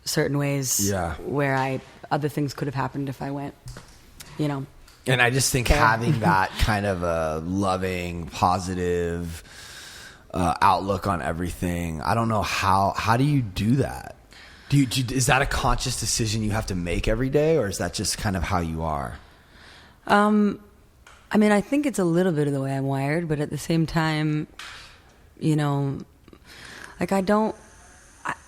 certain ways. Yeah. Where other things could have happened if I went. You know. And I just think having that kind of a loving, positive outlook on everything. I don't know how do you do that? Is that a conscious decision you have to make every day, or is that just kind of how you are? I mean, I think it's a little bit of the way I'm wired, but at the same time, you know, like I don't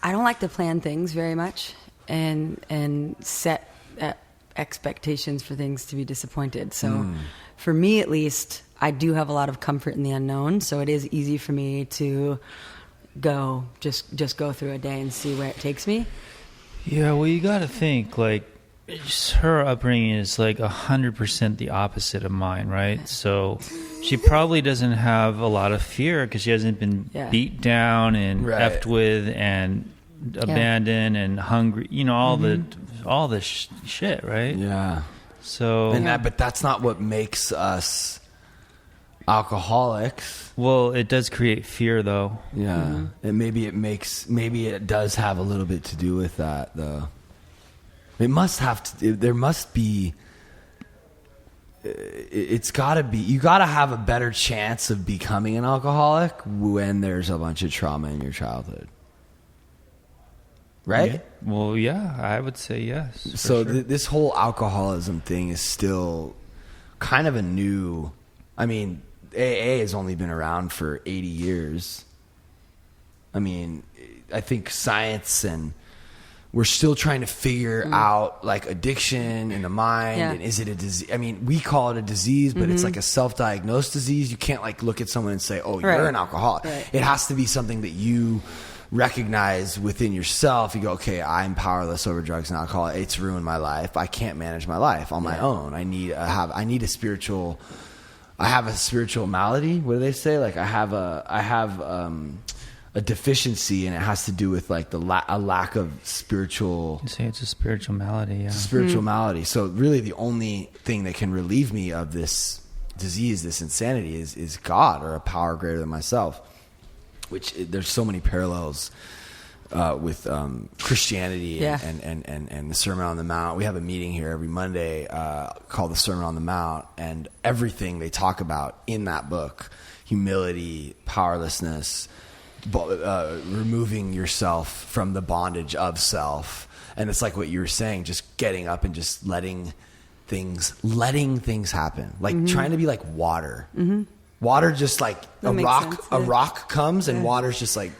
like to plan things very much and set expectations for things to be disappointed. So for me, at least, I do have a lot of comfort in the unknown. So it is easy for me to just go through a day and see where it takes me. Yeah, well, you got to think like just her upbringing is like 100% the opposite of mine, right? So she probably doesn't have a lot of fear because she hasn't been beat down and effed with and abandoned and hungry. You know, all the shit, right? Yeah. So, but that's not what makes us alcoholics. Well, it does create fear, though. Yeah, and maybe it does have a little bit to do with that, though. It must have to. There must be. It's got to be. You got to have a better chance of becoming an alcoholic when there's a bunch of trauma in your childhood, right? Yeah. Well, yeah, I would say yes. So sure. This whole alcoholism thing is still kind of a new. I mean, AA has only been around for 80 years. I mean, I think science and we're still trying to figure out like addiction in the mind and is it a disease? I mean, we call it a disease, but it's like a self-diagnosed disease. You can't like look at someone and say, "Oh, you're an alcoholic." Right. It has to be something that you recognize within yourself. You go, "Okay, I'm powerless over drugs and alcohol. It's ruined my life. I can't manage my life on my own. I need a spiritual. I have a spiritual malady." What do they say? Like I have a deficiency, and it has to do with like a lack of spiritual. You say it's a spiritual malady, yeah. It's a spiritual malady. So really, the only thing that can relieve me of this disease, this insanity, is God or a power greater than myself. Which there's so many parallels with Christianity and the Sermon on the Mount. We have a meeting here every Monday called the Sermon on the Mount, and everything they talk about in that book: humility, powerlessness, removing yourself from the bondage of self. And it's like what you were saying, just getting up and just letting things happen, like trying to be like water. Water, just like a rock comes and water's just like,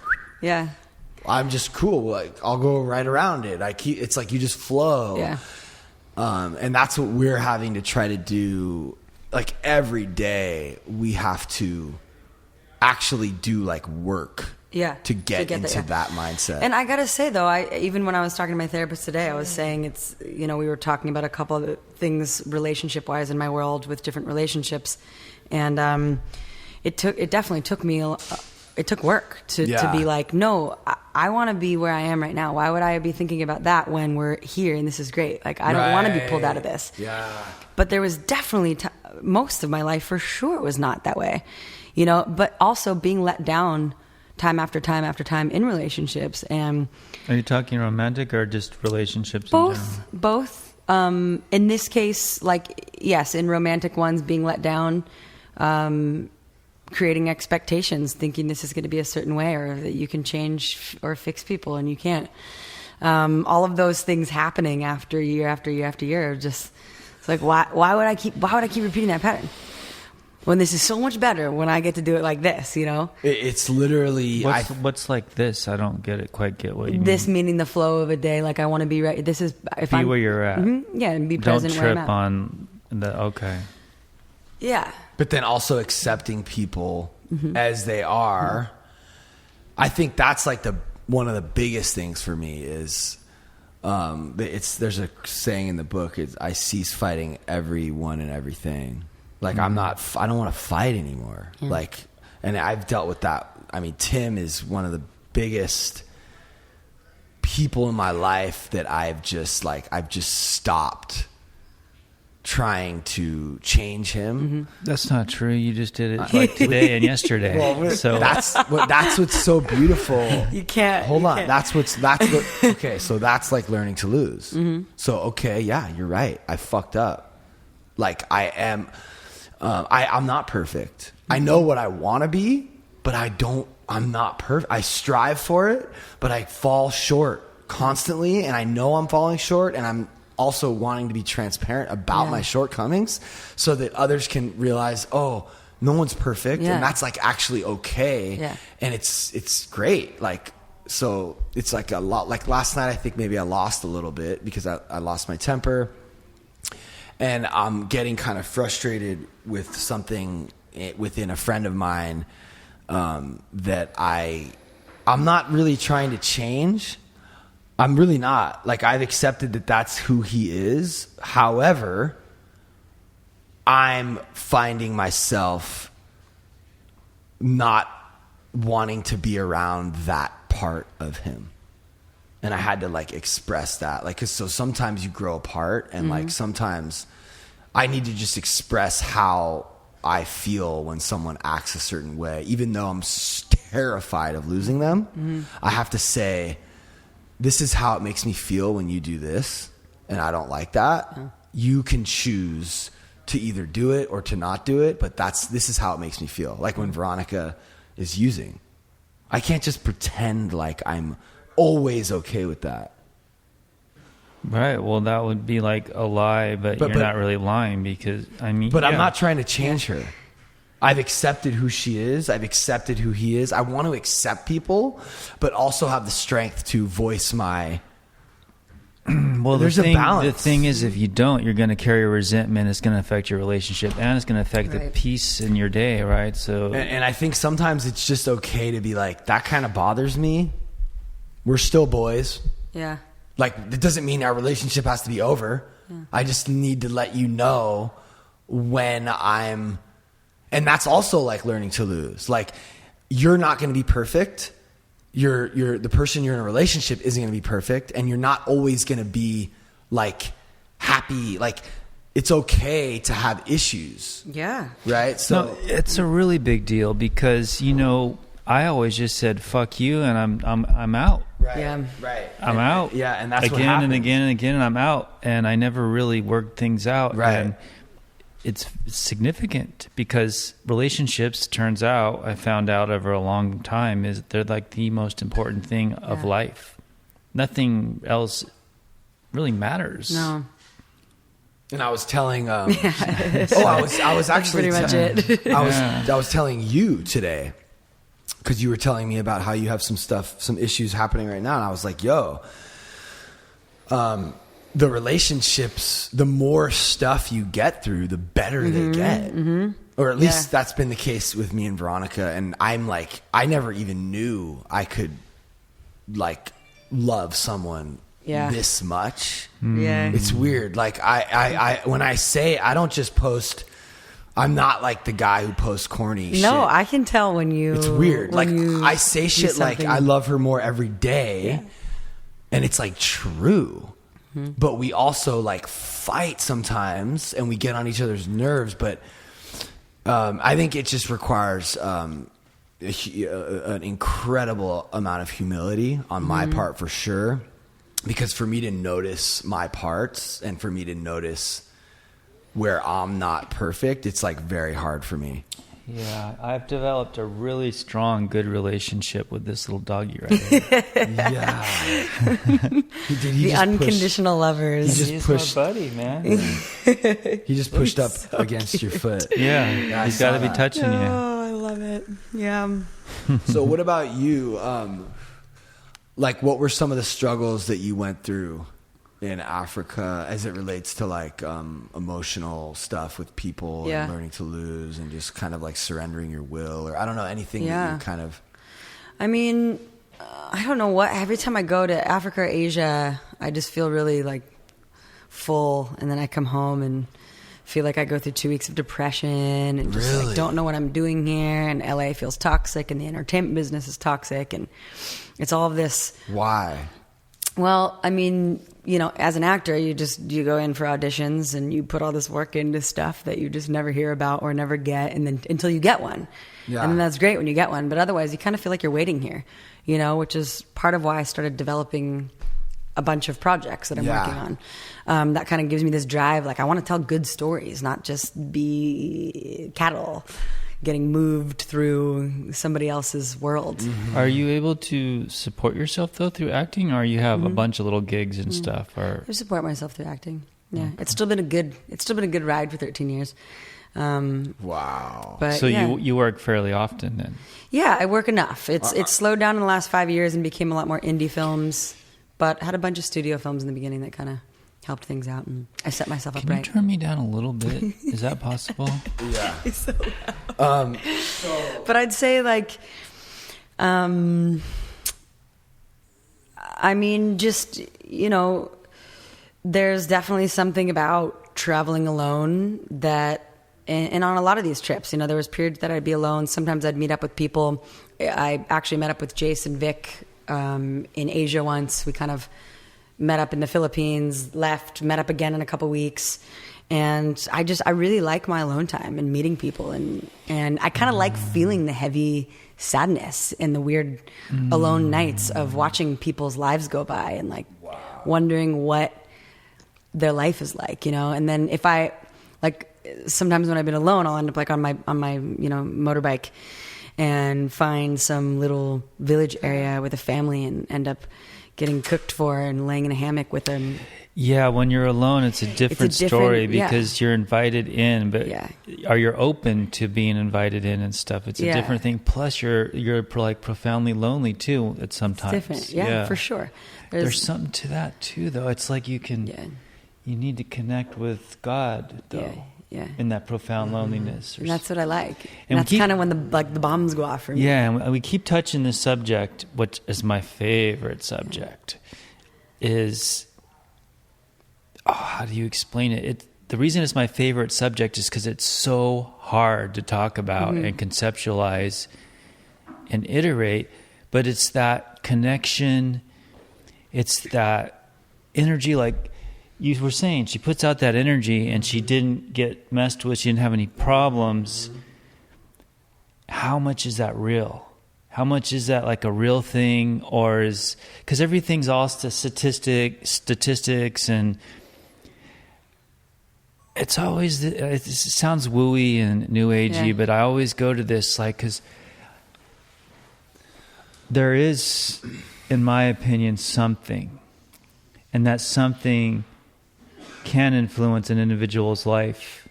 I'm just cool. Like I'll go right around it. It's like you just flow. Yeah. And that's what we're having to try to do. Like every day we have to actually do like work to get into that mindset. And I gotta say though, even when I was talking to my therapist today, I was saying it's, you know, we were talking about a couple of things relationship wise in my world with different relationships, and it definitely took me it took work to be like, no, I want to be where I am right now. Why would I be thinking about that when we're here and this is great? Like I don't want to be pulled out of this. But there was definitely most of my life for sure was not that way. You know, but also being let down time after time after time in relationships. And are you talking romantic or just relationships? Both. In this case, like, yes, in romantic ones, being let down, creating expectations, thinking this is going to be a certain way or that you can change or fix people and you can't. All of those things happening after year after year after year. Just, it's like, why would I keep repeating that pattern? When this is so much better when I get to do it like this, you know? It's literally... What's like this? I don't quite get what you mean. This meaning the flow of a day. Like I want to be right. This is... If be where you're at. Yeah, and be present where I'm at. Don't trip on the... Okay. Yeah. But then also accepting people as they are. I think that's like one of the biggest things for me is There's a saying in the book, I cease fighting everyone and everything. Like I don't want to fight anymore. Like, and I've dealt with that. I mean, Tim is one of the biggest people in my life that I've just stopped trying to change him. That's not true. You just did it like today and yesterday. Well, so that's what's so beautiful. You can't. Hold on. Can't. That's okay. So that's like learning to lose. So, okay. Yeah, you're right. I fucked up. Like I am, I'm not perfect. I know what I want to be, but I'm not perfect. I strive for it, but I fall short constantly. And I know I'm falling short, and I'm also wanting to be transparent about my shortcomings so that others can realize, oh, no one's perfect. And that's like actually okay. Yeah. And it's great. Like, so it's like a lot, like last night, I think maybe I lost a little bit because I lost my temper, and I'm getting kind of frustrated with something within a friend of mine, that I'm not really trying to change. I'm really not. Like, I've accepted that that's who he is. However, I'm finding myself not wanting to be around that part of him. And I had to like express that. Like, 'cause so sometimes you grow apart, and like sometimes I need to just express how I feel when someone acts a certain way. Even though I'm terrified of losing them, I have to say, this is how it makes me feel when you do this, and I don't like that. You can choose to either do it or to not do it, but this is how it makes me feel. Like when Veronica is using, I can't just pretend like I'm always okay with that. right. Well, that would be like a lie, but you're not really lying, because I'm not trying to change her. I've accepted who she is. I've accepted who he is. I want to accept people, but also have the strength to voice my... Well, there's a balance. The thing is, if you don't, you're going to carry resentment. It's going to affect your relationship, and it's going to affect the peace in your day, right? So, and I think sometimes it's just okay to be like, that kind of bothers me. We're still boys. Yeah. Like, it doesn't mean our relationship has to be over. Yeah. I just need to let you know when I'm... And that's also like learning to lose. Like, you're not going to be perfect. You're the person you're in a relationship isn't going to be perfect, and you're not always going to be like happy. Like, it's okay to have issues. Yeah. Right. So no, it's a really big deal, because I always just said fuck you, and I'm out. Right. Yeah. Right. I'm out. Yeah, and that's again what happens. and again and again, and I'm out, and I never really worked things out. Right. And it's significant, because relationships, turns out, I found out over a long time, is they're like the most important thing of life. Nothing else really matters. No. And I was telling, I was actually pretty much it. I was telling you today, because you were telling me about how you have some issues happening right now, and I was like, yo, the relationships, the more stuff you get through, the better they get. Or at least that's been the case with me and Veronica. And I'm like, I never even knew I could like love someone this much. Yeah. It's weird. Like I when I say, I don't just post, I'm not like the guy who posts corny shit. No, I can tell when you... It's weird. Like, I say shit like, I love her more every day. And it's like true. But we also like fight sometimes, and we get on each other's nerves. But I think it just requires an incredible amount of humility on my part, for sure. Because for me to notice my parts, and for me to notice where I'm not perfect, it's like very hard for me. Yeah, I've developed a really strong, good relationship with this little doggy right here. Yeah. The unconditional lovers. He's my buddy, man. He just pushed up against your foot. Yeah, he's got to be touching you. Oh, I love it. Yeah. So what about you? Like, what were some of the struggles that you went through in Africa as it relates to like emotional stuff with people and learning to lose, and just kind of like surrendering your will, or I don't know, anything that you kind of... I mean, I don't know what, every time I go to Africa or Asia, I just feel really like full, and then I come home and feel like I go through 2 weeks of depression and just like don't know what I'm doing here, and LA feels toxic and the entertainment business is toxic, and it's all of this. Why? Well, I mean, you know, as an actor, you go in for auditions and you put all this work into stuff that you just never hear about or never get, and then until you get one. Yeah. And then that's great when you get one, but otherwise you kind of feel like you're waiting here, you know, which is part of why I started developing a bunch of projects that I'm working on. That kind of gives me this drive. Like, I want to tell good stories, not just be cattle getting moved through somebody else's world. Mm-hmm. Are you able to support yourself though through acting, or you have a bunch of little gigs and stuff? Or I support myself through acting. Yeah. Okay. It's still been a good ride for 13 years. Wow. But so you work fairly often then? Yeah, I work enough. It's slowed down in the last 5 years and became a lot more indie films. But I had a bunch of studio films in the beginning that kind of helped things out, and I set myself up right. Can you turn me down a little bit? Is that possible? Yeah. So but I'd say, like, I mean, just, you know, there's definitely something about traveling alone that, and on a lot of these trips, you know, there was periods that I'd be alone. Sometimes I'd meet up with people. I actually met up with Jace and Vic in Asia once. We kind of met up in the Philippines, met up again in a couple weeks. And I really like my alone time and meeting people. And I kind of like feeling the heavy sadness and the weird alone nights of watching people's lives go by and like wondering what their life is like, you know? And then if I, like, sometimes when I've been alone, I'll end up like on my, you know, motorbike and find some little village area with a family and end up getting cooked for and laying in a hammock with them. Yeah, when you're alone, it's a different story because you're invited in, but are you open to being invited in and stuff? It's a different thing. Plus, you're like profoundly lonely too at some times. It's different, yeah, for sure. There's something to that too, though. It's like you need to connect with God, though. Yeah. In that profound loneliness. And that's what I like. And that's kind of when the bombs go off for me. Yeah, and we keep touching this subject, which is my favorite subject, is, how do you explain it? The reason it's my favorite subject is because it's so hard to talk about and conceptualize and iterate, but it's that connection, it's that energy, like, you were saying, she puts out that energy and she didn't get messed with. She didn't have any problems. How much is that real? How much is that like a real thing? Or is, because everything's all statistics and it's always, it sounds wooey and new agey, but I always go to this, like, because there is, in my opinion, something, and that something can influence an individual's life.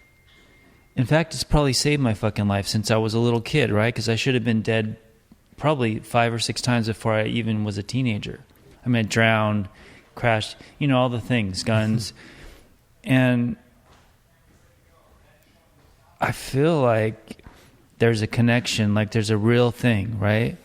In fact, it's probably saved my fucking life since I was a little kid, right? Because I should have been dead probably 5 or 6 times before I even was a teenager. I mean, I drowned, crashed, you know, all the things, guns. And I feel like there's a connection, like there's a real thing, right?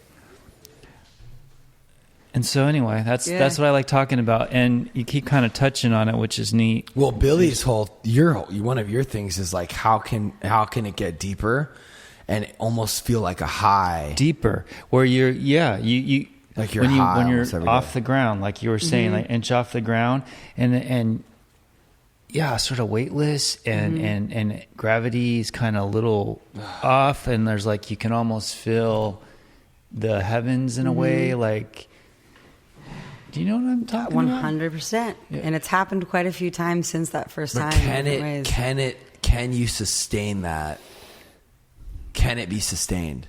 And so anyway, that's what I like talking about, and you keep kind of touching on it, which is neat. Well, Billy's one of your things is like how can it get deeper, and almost feel like a high, deeper, where you're you like you're when you're off the ground, like you were saying, like inch off the ground, and sort of weightless, and gravity is kind of a little off, and there's like you can almost feel the heavens in a way, like. Do you know what I'm talking 100%. Yeah. And it's happened quite a few times since that first time. Can you sustain that? Can it be sustained?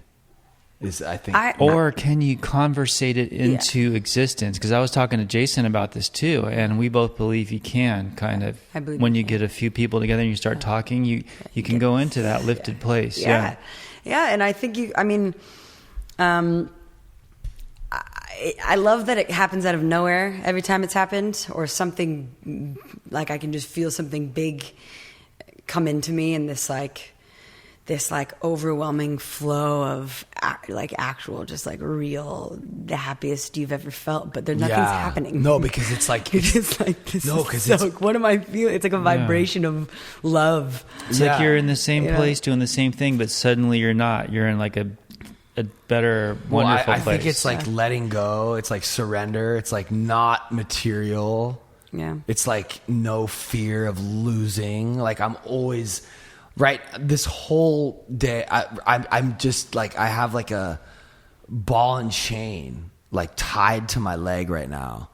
Or can you conversate it into existence? Because I was talking to Jason about this too, and we both believe you can kind of. I believe when you get a few people together and you start talking, you can go into that lifted place. Yeah. And I think I love that it happens out of nowhere every time it's happened, or something like I can just feel something big come into me, and this like this like overwhelming flow of like actual, just like real, the happiest you've ever felt, but there's nothing's happening. No, because it's like you're just like, this no, is because so, what am I feeling? It's like a vibration of love. It's like you're in the same place doing the same thing, but suddenly you're not. You're in like a better, wonderful I place. think it's like letting go. It's like surrender. It's like not material. Yeah. It's like no fear of losing. Like I'm always right. This whole day, I'm just like, I have like a ball and chain like tied to my leg right now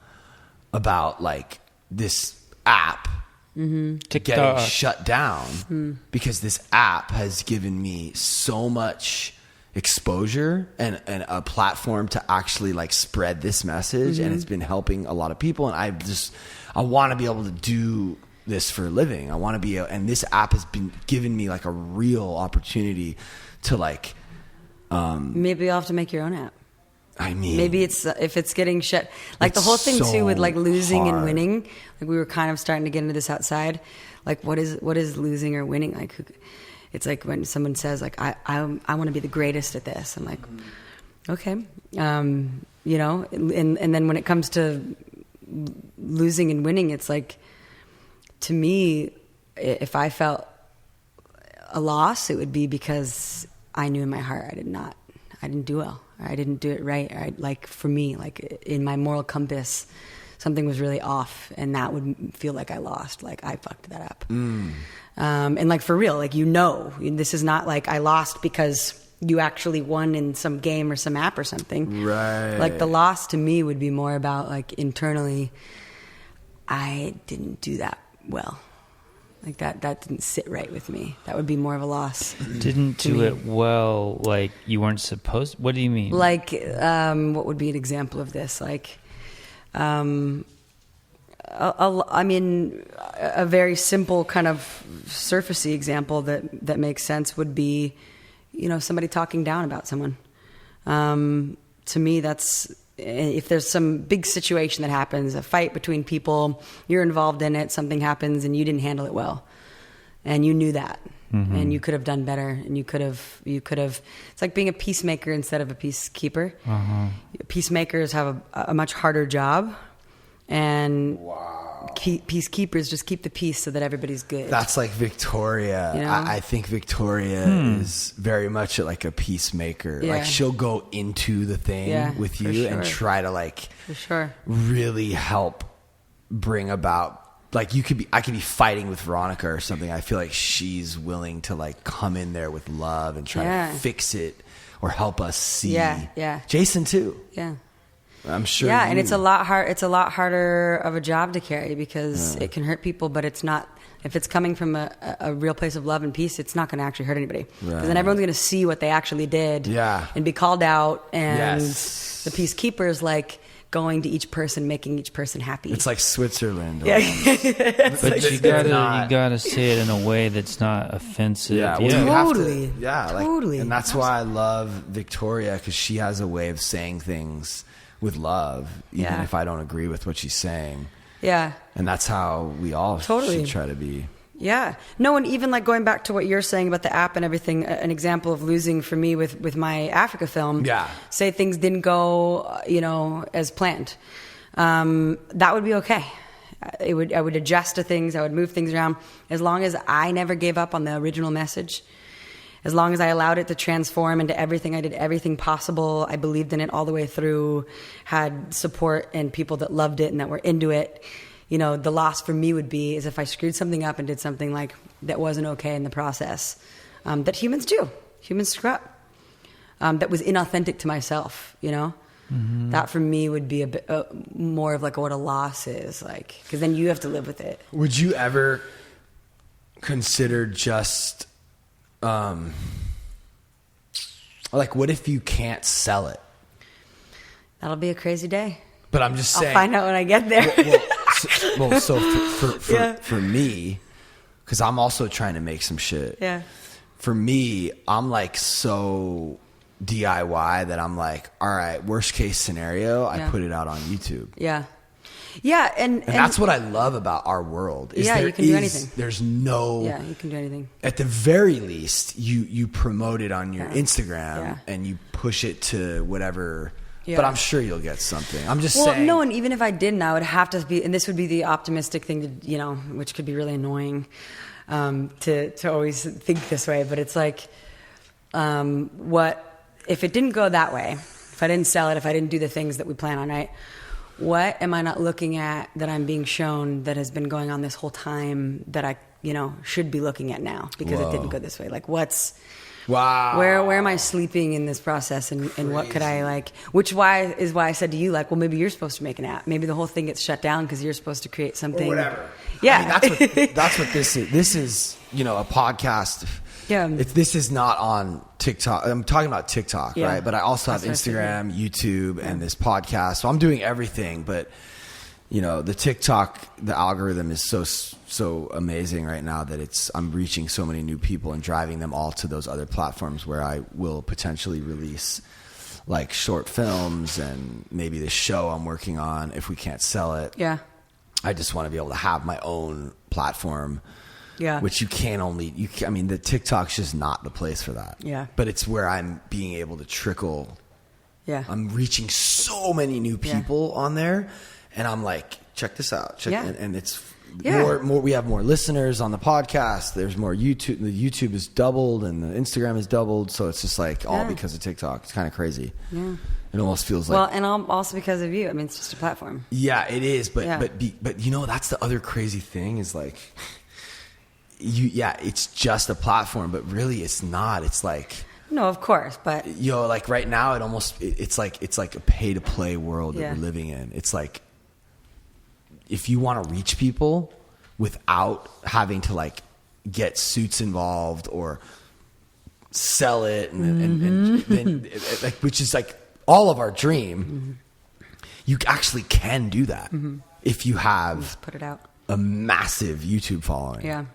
about like this app getting shut down because this app has given me so much exposure and a platform to actually like spread this message, and it's been helping a lot of people, and I want to be able to do this for a living. I want to be and this app has been giving me like a real opportunity to like maybe you'll have to make your own app. I mean, maybe it's if it's getting shut, like the whole thing so too with like losing hard. and winning, like we were kind of starting to get into this outside, like what is losing or winning, like it's like when someone says like I want to be the greatest at this, I'm like okay, you know, and then when it comes to losing and winning, it's like, to me, if I felt a loss, it would be because I knew in my heart I didn't do well, or I didn't do it right, like for me, like in my moral compass, something was really off, and that would feel like I lost, like I fucked that up. And like for real, like, you know, this is not like I lost because you actually won in some game or some app or something. Right. Like the loss to me would be more about like internally, I didn't do that well. Like that didn't sit right with me. That would be more of a loss. Didn't do it well, like you weren't supposed. What do you mean? Like, what would be an example of this? Like, I mean, a very simple kind of surfacey example that makes sense would be, you know, somebody talking down about someone. To me, that's, if there's some big situation that happens, a fight between people, you're involved in it, something happens and you didn't handle it well, and you knew that, and you could have done better, and you could have, it's like being a peacemaker instead of a peacekeeper. Peacemakers have a much harder job, and peacekeepers just keep the peace so that everybody's good. That's like Victoria. You know? I think Victoria is very much like a peacemaker. Yeah. Like she'll go into the thing with you and try to like for sure really help bring about, like I could be fighting with Veronica or something. I feel like she's willing to like come in there with love and try to fix it or help us see. Yeah. Jason too. Yeah. I'm sure. Yeah, and it's a lot harder of a job to carry because it can hurt people, but it's not. If it's coming from a real place of love and peace, it's not going to actually hurt anybody. Because then everyone's going to see what they actually did, and be called out. And the peacekeeper is like going to each person, making each person happy. It's like Switzerland. Yeah, but like, you gotta say it in a way that's not offensive. Yeah, well, totally. Totally. And that's why I love Victoria, because she has a way of saying things with love, even if I don't agree with what she's saying. Yeah. And that's how we all should try to be. Yeah. No, and even like going back to what you're saying about the app and everything, an example of losing for me with my Africa film. Yeah. Say things didn't go, you know, as planned. That would be okay. I would adjust to things. I would move things around, as long as I never gave up on the original message. As long as I allowed it to transform into everything, I did everything possible. I believed in it all the way through, had support and people that loved it and that were into it. You know, the loss for me would be is if I screwed something up and did something like that wasn't okay in the process. That humans do. Humans screw up. That was inauthentic to myself, you know? That for me would be a bit more of like what a loss is, like, because then you have to live with it. Would you ever consider just... like, what if you can't sell it? That'll be a crazy day. But I'm just saying. I'll find out when I get there. So for me, because I'm also trying to make some shit. Yeah. For me, I'm like so DIY that I'm like, all right, worst case scenario, I put it out on YouTube. Yeah. Yeah, and that's what I love about our world. Is you can do anything. There's no. Yeah, you can do anything. At the very least, you promote it on your Instagram and you push it to whatever. Yeah. But I'm sure you'll get something. I'm just saying. Well, no, and even if I didn't, I would have to be, and this would be the optimistic thing to, which could be really annoying to always think this way. But it's like, what if it didn't go that way? If I didn't sell it, if I didn't do the things that we plan on, right? What am I not looking at that I'm being shown that has been going on this whole time that I, should be looking at now because it didn't go this way? Like what's... Wow. Where am I sleeping in this process, and what could I which is why I said to you, well, maybe you're supposed to make an app. Maybe the whole thing gets shut down because you're supposed to create something. Or whatever. Yeah. I mean, that's what this is. This is, a podcast. Yeah. This is not on TikTok. I'm talking about TikTok, right? But I also have Instagram, YouTube, and this podcast. So I'm doing everything, but the TikTok, the algorithm is so amazing right now that I'm reaching so many new people and driving them all to those other platforms where I will potentially release like short films and maybe the show I'm working on if we can't sell it. Yeah. I just want to be able to have my own platform. Yeah. Which the TikTok's just not the place for that. Yeah. But it's where I'm being able to trickle. Yeah. I'm reaching so many new people on there. And I'm like, check this out. And it's more. We have more listeners on the podcast. There's more YouTube. The YouTube is doubled and the Instagram is doubled. So it's just like all because of TikTok. It's kind of crazy. Yeah. It almost feels like. Well, and also because of you. I mean, it's just a platform. Yeah, it is. But that's the other crazy thing is like, it's just a platform, but really it's not. It's like. No, of course, but like right now, it's like a pay to play world that we're living in. It's like. If you want to reach people without having to get suits involved or sell it and then which is like all of our dream, you actually can do that if you have put it out. A massive YouTube following. Yeah.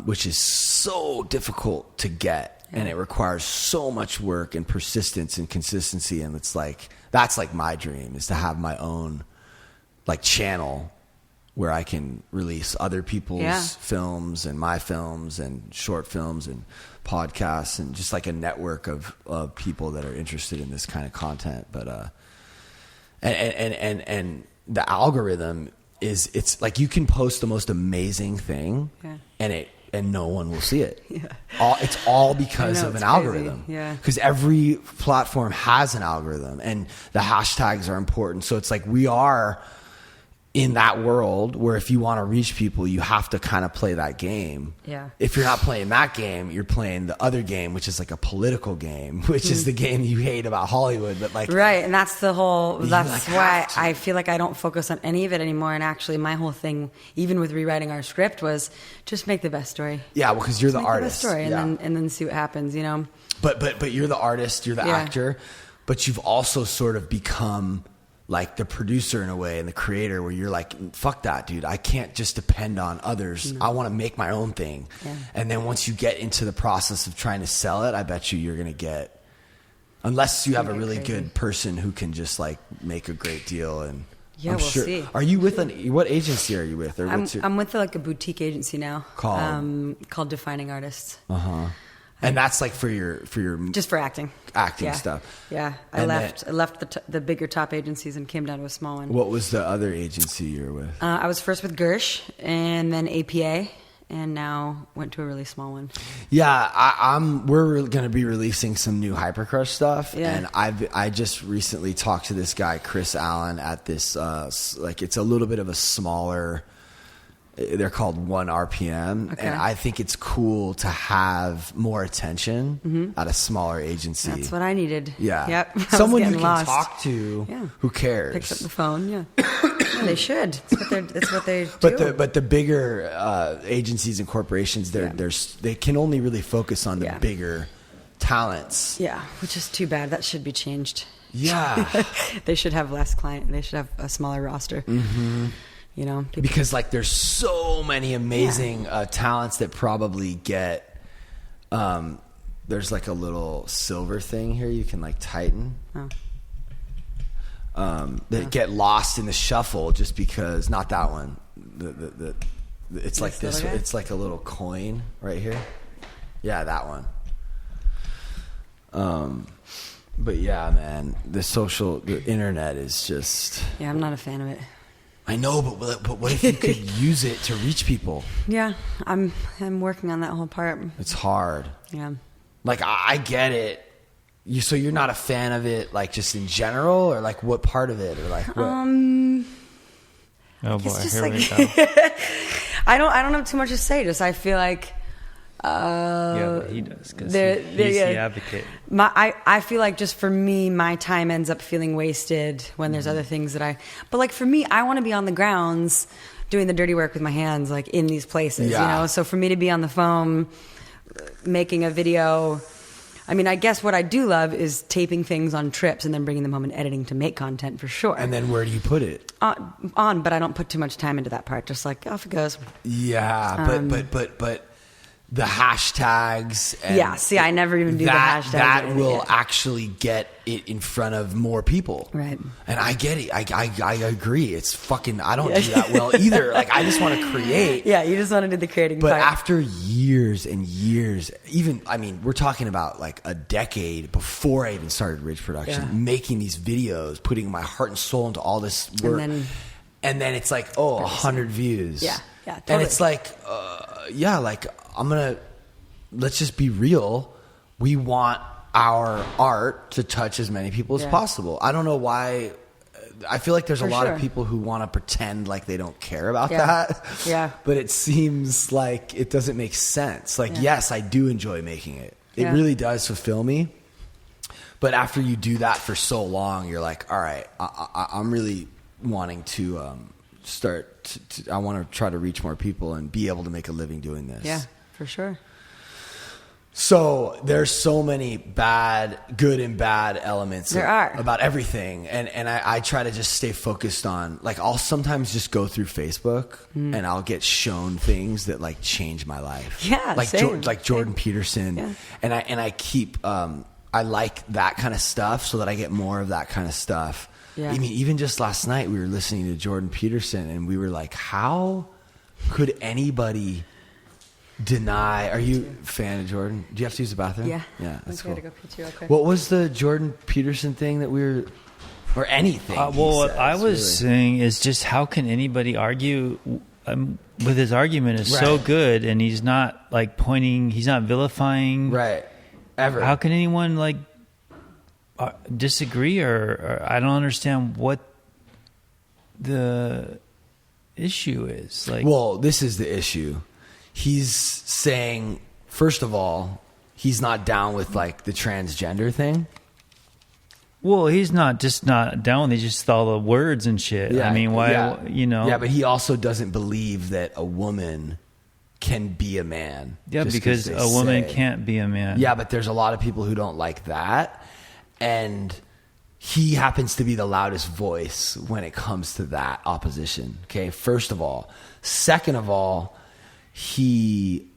Which is so difficult to get and it requires so much work and persistence and consistency. And it's like, that's like my dream is to have my own channel where I can release other people's films and my films and short films and podcasts and just like a network of people that are interested in this kind of content. But and the algorithm it's like you can post the most amazing thing and no one will see it. It's all because of an algorithm. Because every platform has an algorithm and the hashtags are important. So it's like we are in that world where if you want to reach people, you have to kind of play that game. Yeah. If you're not playing that game, you're playing the other game, which is like a political game, which is the game you hate about Hollywood. But right. And that's that's why I feel like I don't focus on any of it anymore. And actually my whole thing, even with rewriting our script, was just make the best story. Yeah. Well, cause you're the artist. The best story and then see what happens, But you're the artist, you're the actor, but you've also sort of become like the producer in a way and the creator where you're like, fuck that, dude. I can't just depend on others. I want to make my own thing. Yeah. And then once you get into the process of trying to sell it, I bet you're going to get, unless you have a really good person who can just make a great deal. And we'll see. Are you with what agency are you with? Or I'm with a boutique agency now called Defining Artists. And that's for your just for acting stuff. Yeah, I left the bigger top agencies and came down to a small one. What was the other agency you were with? I was first with Gersh and then APA, and now went to a really small one. Yeah, we're going to be releasing some new Hypercrush stuff, and I just recently talked to this guy Chris Allen at this it's a little bit of a smaller. They're called 1 RPM, and I think it's cool to have more attention at a smaller agency. That's what I needed. Yeah. Yep. Someone you can talk to who cares. Picks up the phone, they should. That's what they do. But the bigger agencies and corporations, they can only really focus on the bigger talents. Yeah, which is too bad. That should be changed. Yeah. They should have less client. They should have a smaller roster. Mm-hmm. Because there's so many amazing talents that probably get there's a little silver thing here you can tighten. that get lost in the shuffle just because not that one. It's like this. It's like a little coin right here. Yeah, that one. But yeah, man, the internet is just. Yeah, I'm not a fan of it. I know, but what if you could use it to reach people? Yeah, I'm working on that whole part. It's hard. Yeah. Like I get it. So you're not a fan of it, like just in general, or like what part of it, or like what? Oh boy, here like, we go. I don't have too much to say. Just I feel like. Yeah, but he does because he's the advocate. I feel like just for me, my time ends up feeling wasted when there's other things that But like for me, I want to be on the grounds doing the dirty work with my hands, like in these places, you know. So for me to be on the phone, making a video. I mean, I guess what I do love is taping things on trips and then bringing them home and editing to make content for sure. And then where do you put it? On, but I don't put too much time into that part. Just like off it goes. Yeah, but the hashtags. And see, I never even do the hashtags. That will actually get it in front of more people. Right. And I get it. I agree. It's fucking, I don't do that well either. Like, I just want to create. Yeah, you just want to do the creating part. But part. after years and years, even, I mean, we're talking about like a decade before I even started Ridge Production, making these videos, putting my heart and soul into all this work. And then it's like, 100 views. Yeah, totally. And it's like, like, let's just be real. We want our art to touch as many people as possible. I don't know why. I feel like there's a lot of people who want to pretend like they don't care about that. Yeah. But it seems like it doesn't make sense. Like, yes, I do enjoy making it. It really does fulfill me. But after you do that for so long, you're like, all right, I'm really wanting to I want to try to reach more people and be able to make a living doing this. Yeah, for sure. So there's so many good and bad elements about everything. And I try to just stay focused on, like, I'll sometimes just go through Facebook and I'll get shown things that like change my life. Yeah. Like, same. like Jordan Peterson. Yeah. And I keep, I like that kind of stuff so that I get more of that kind of stuff. Yeah. I mean, even just last night we were listening to Jordan Peterson and we were like, how could anybody deny? Are you a fan of Jordan? Do you have to use the bathroom? Yeah. Yeah, that's cool. I gotta go pee too, okay. What was the Jordan Peterson thing that we were, or anything? Well, what I was saying is just how can anybody argue with his argument is so good and he's not like pointing, he's not vilifying. Right. Ever. How can anyone like disagree or I don't understand what the issue is. Like, well, this is the issue. He's saying, first of all, he's not down with like the transgender thing. Well, he's not down with it, just all the words and shit. Yeah, I mean, why, you know? Yeah, but he also doesn't believe that a woman can be a man. Yeah, because a woman can't be a man. Yeah, but there's a lot of people who don't like that. And he happens to be the loudest voice when it comes to that opposition. Okay, first of all. Second of all, he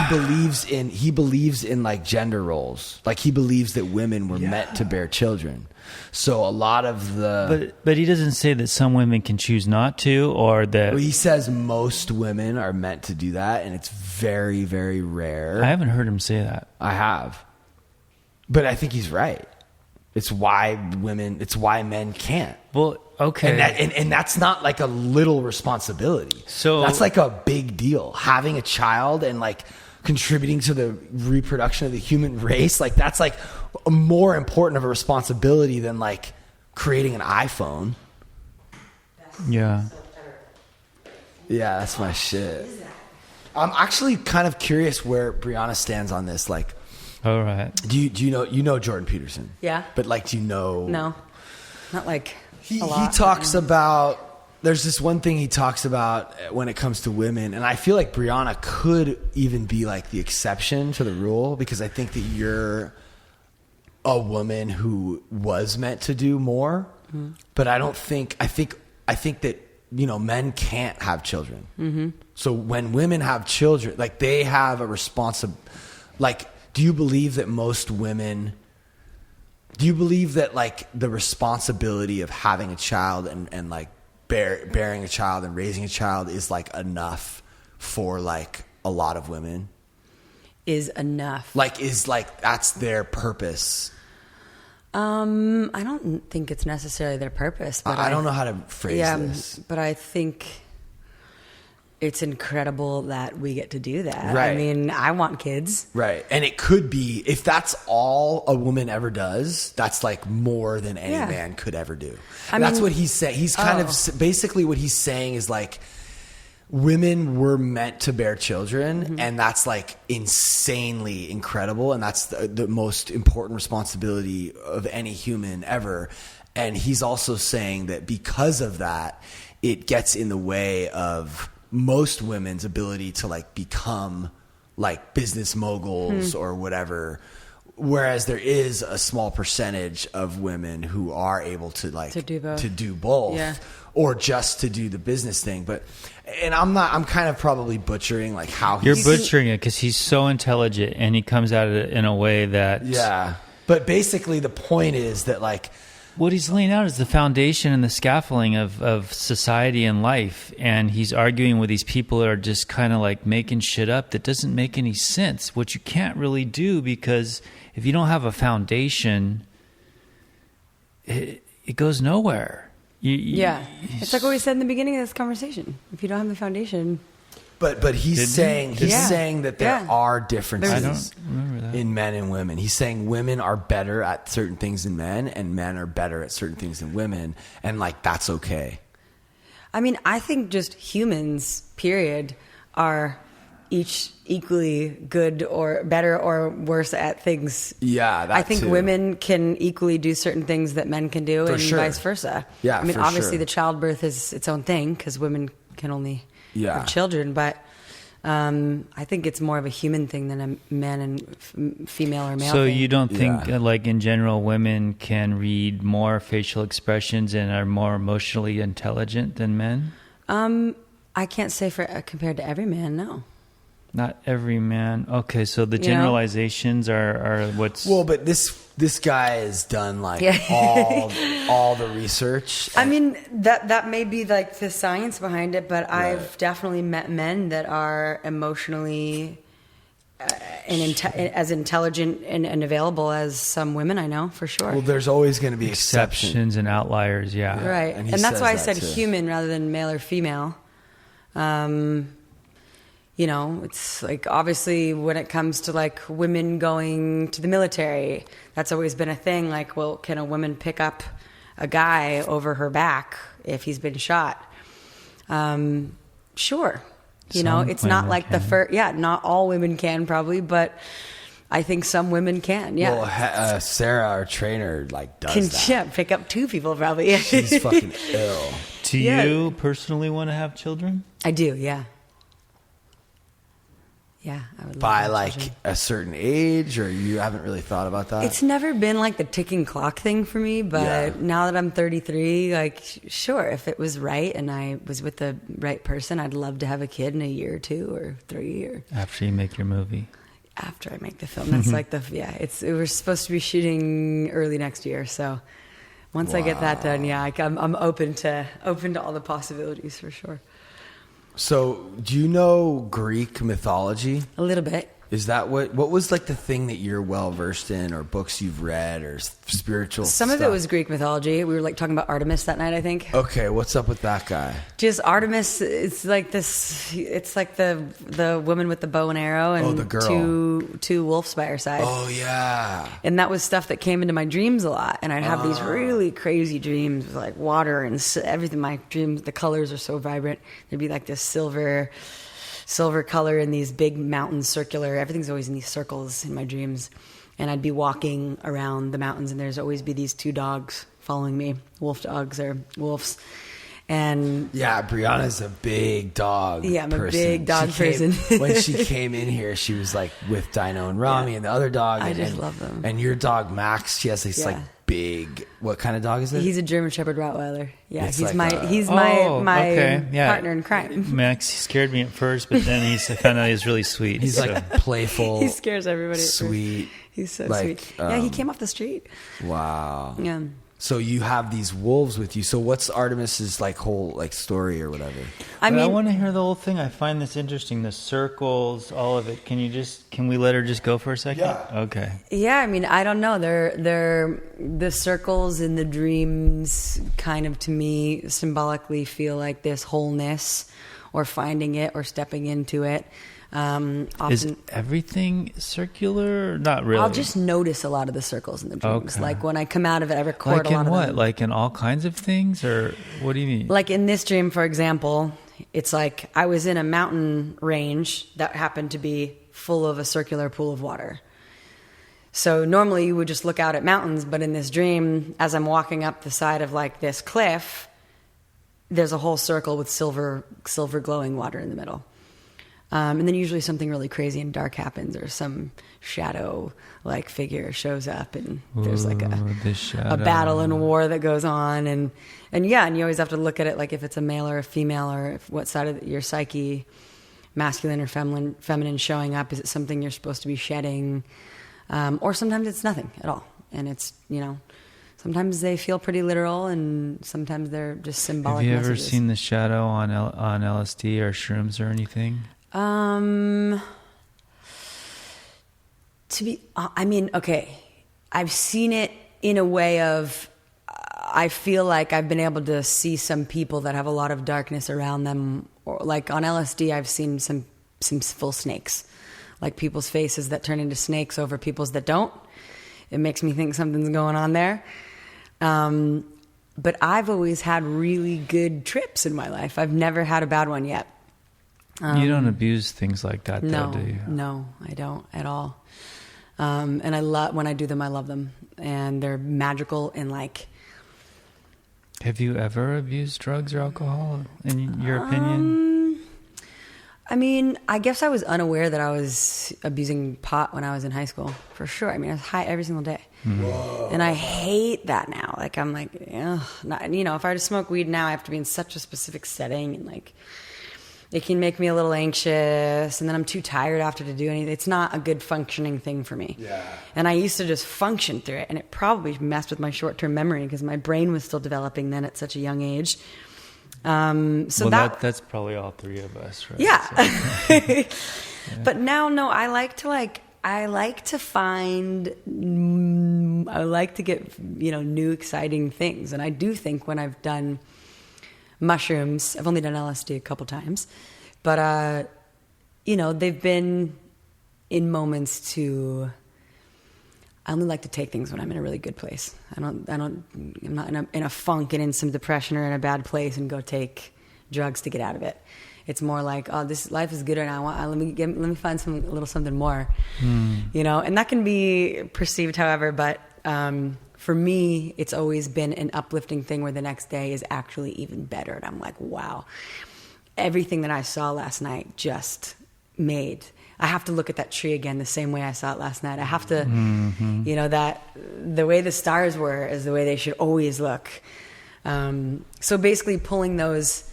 believes in like gender roles. Like he believes that women were meant to bear children. So a lot of but he doesn't say that some women can choose not to, or that. Well, he says most women are meant to do that, and it's very, very rare. I haven't heard him say that. I have, but I think he's right. It's why men can't. Well, okay, and that's not like a little responsibility. So that's like a big deal. Having a child and like contributing to the reproduction of the human race, like that's like more important of a responsibility than like creating an iPhone. Yeah. Yeah, that's my shit. I'm actually kind of curious where Briana stands on this. Like, all right. Do you know Jordan Peterson? Yeah. But like, do you know? No, not like he talks about. There's this one thing he talks about when it comes to women, and I feel like Briana could even be like the exception to the rule, because I think that you're a woman who was meant to do more, but I don't think. I think that, you know, men can't have children. Mm-hmm. So when women have children, like they have a like do you believe that most women, do you believe that like the responsibility of having a child and like bearing a child and raising a child is like enough for like a lot of women? Is enough. Like, is like, that's their purpose. I don't think it's necessarily their purpose, but I don't know how to phrase this. But I think it's incredible that we get to do that. Right. I mean, I want kids. Right. And it could be, if that's all a woman ever does, that's like more than any man could ever do. That's what he's saying. He's kind of, basically what he's saying is like, women were meant to bear children, and that's like insanely incredible, and that's the most important responsibility of any human ever. And he's also saying that because of that, it gets in the way of most women's ability to like become like business moguls or whatever, whereas there is a small percentage of women who are able to like to do both. Or just to do the business thing. But, and I'm kind of probably butchering like how you're butchering it because he's so intelligent and he comes at it in a way that. Yeah. But basically the point is that like, what he's laying out is the foundation and the scaffolding of society and life. And he's arguing with these people that are just kind of like making shit up that doesn't make any sense, which you can't really do because if you don't have a foundation, it goes nowhere. It's like what we said in the beginning of this conversation. If you don't have the foundation, but he's saying that there are differences in men and women. He's saying women are better at certain things than men, and men are better at certain things than women, and like that's okay. I mean, I think just humans, period, are each equally good or better or worse at things. Yeah, I think women can equally do certain things that men can do, and vice versa. Yeah, I mean, obviously the childbirth is its own thing because women can only have children, but I think it's more of a human thing than a man and female or male so thing. You don't think like in general women can read more facial expressions and are more emotionally intelligent than men? I can't say for compared to every man, no. Not every man. Okay, so the generalizations are what's... Well, but this guy has done like all the research. I mean, that may be like the science behind it, but I've definitely met men that are emotionally as intelligent and available as some women I know, for sure. Well, there's always going to be exceptions and outliers, Right. And that's why I said human rather than male or female. You know, it's like obviously when it comes to like women going to the military, that's always been a thing. Like, well, can a woman pick up a guy over her back if he's been shot? Sure. You know, it's not like the first, not all women can probably, but I think some women can. Yeah. Well, Sarah, our trainer, like does that. Yeah, pick up two people probably. She's fucking ill. Do you personally want to have children? I do, yeah. Yeah, I would love by like a certain age, or you haven't really thought about that? It's never been like the ticking clock thing for me, but now that I'm 33, like sure, if it was right and I was with the right person, I'd love to have a kid in a year or 2 or 3 or after you make your movie. After I make the film, that's like we're supposed to be shooting early next year, so once I get that done, I'm open to all the possibilities for sure. So, do you know Greek mythology? A little bit. Is that what was like the thing that you're well versed in, or books you've read, or spiritual Some stuff? of it was Greek mythology. We were like talking about Artemis that night, I think. Okay, what's up with that guy? Just Artemis, it's like this, it's like the woman with the bow and arrow and the girl. two wolves by her side. Oh, yeah. And that was stuff that came into my dreams a lot. And I'd have these really crazy dreams with like water and everything. My dreams, the colors are so vibrant. There'd be like this silver color in these big mountains, circular. Everything's always in these circles in my dreams. And I'd be walking around the mountains, and there's always be these 2 dogs following me, wolf dogs or wolves. And yeah, Briana's a big dog. Yeah, I'm person. a big dog person. When she came in here, she was like with Dino and Rami and the other dog. I just love them. And your dog Max, she has this like big. What kind of dog is it? He's a German Shepherd Rottweiler. Yeah, It's he's like my partner in crime. Max scared me at first, but then I found out he's really sweet. He's like playful. He scares everybody. Sweet. He's so like, sweet. Yeah, he came off the street. Wow. Yeah. So you have these wolves with you. So what's Artemis's like whole like story or whatever? I want to hear the whole thing. I find this interesting. The circles, all of it. Can we let her just go for a second? Yeah. Okay. Yeah, I mean, I don't know. They're the circles in the dreams kind of to me symbolically feel like this wholeness or finding it or stepping into it. Often, is everything circular? Not really. I'll just notice a lot of the circles in the dreams. Okay. Like when I come out of it, I record like a lot in of what? them. Like in all kinds of things, or what do you mean? Like in this dream, for example, it's like I was in a mountain range that happened to be full of a circular pool of water. So normally you would just look out at mountains, but in this dream, as I'm walking up the side of like this cliff, there's a whole circle with silver glowing water in the middle. And then usually something really crazy and dark happens, or some shadow-like figure shows up, and there's like a battle and a war that goes on, and you always have to look at it like if it's a male or a female, or if, what side of your psyche, masculine or feminine showing up. Is it something you're supposed to be shedding, or sometimes it's nothing at all, and it's sometimes they feel pretty literal, and sometimes they're just symbolic. Have you ever messages. seen the shadow on LSD or shrooms or anything? Okay. I've seen it in a way of, I feel like I've been able to see some people that have a lot of darkness around them. Or like on LSD, I've seen some full snakes, like people's faces that turn into snakes over people's that don't. It makes me think something's going on there. But I've always had really good trips in my life. I've never had a bad one yet. You don't abuse things like that, though, do you? No, I don't at all. And I love when I do them. I love them, and they're magical. And like, have you ever abused drugs or alcohol? In your opinion? I mean, I guess I was unaware that I was abusing pot when I was in high school, for sure. I mean, I was high every single day, and I hate that now. Like, I'm like, ugh, if I were to smoke weed now, I have to be in such a specific setting, and like, it can make me a little anxious, and then I'm too tired after to do anything. It's not a good functioning thing for me. Yeah. And I used to just function through it, and it probably messed with my short-term memory because my brain was still developing then at such a young age. That's probably all three of us, right? Yeah. So, yeah. But now, no, I like to get, new exciting things. And I do think when I've done mushrooms, I've only done LSD a couple times, but, they've been in moments I only like to take things when I'm in a really good place. I'm not in a funk and in some depression or in a bad place and go take drugs to get out of it. It's more like, oh, this life is good right now. Let me find a little something more, and that can be perceived however, but, for me, it's always been an uplifting thing where the next day is actually even better. And I'm like, wow, everything that I saw last night just made. I have to look at that tree again the same way I saw it last night. I have to, that the way the stars were is the way they should always look. So basically pulling those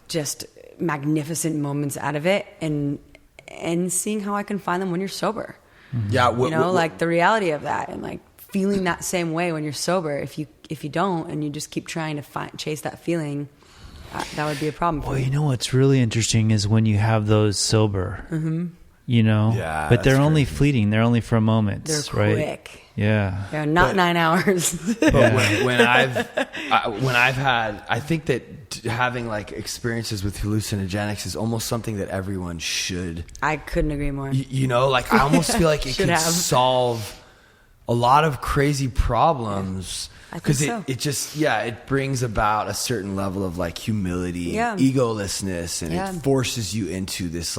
just magnificent moments out of it and seeing how I can find them when you're sober. Yeah. Like the reality of that, and like feeling that same way when you're sober. If you don't, and you just keep trying to chase that feeling, that would be a problem for you. What's really interesting is when you have those sober, Yeah, but they're only fleeting. They're only for a moment. They're right? quick. Yeah. They're not 9 hours. But when I've had, I think that having like experiences with hallucinogenics is almost something that everyone should. I couldn't agree more. Like I almost feel like it could have. solve a lot of crazy problems because so. it brings about a certain level of like humility, and egolessness, and it forces you into this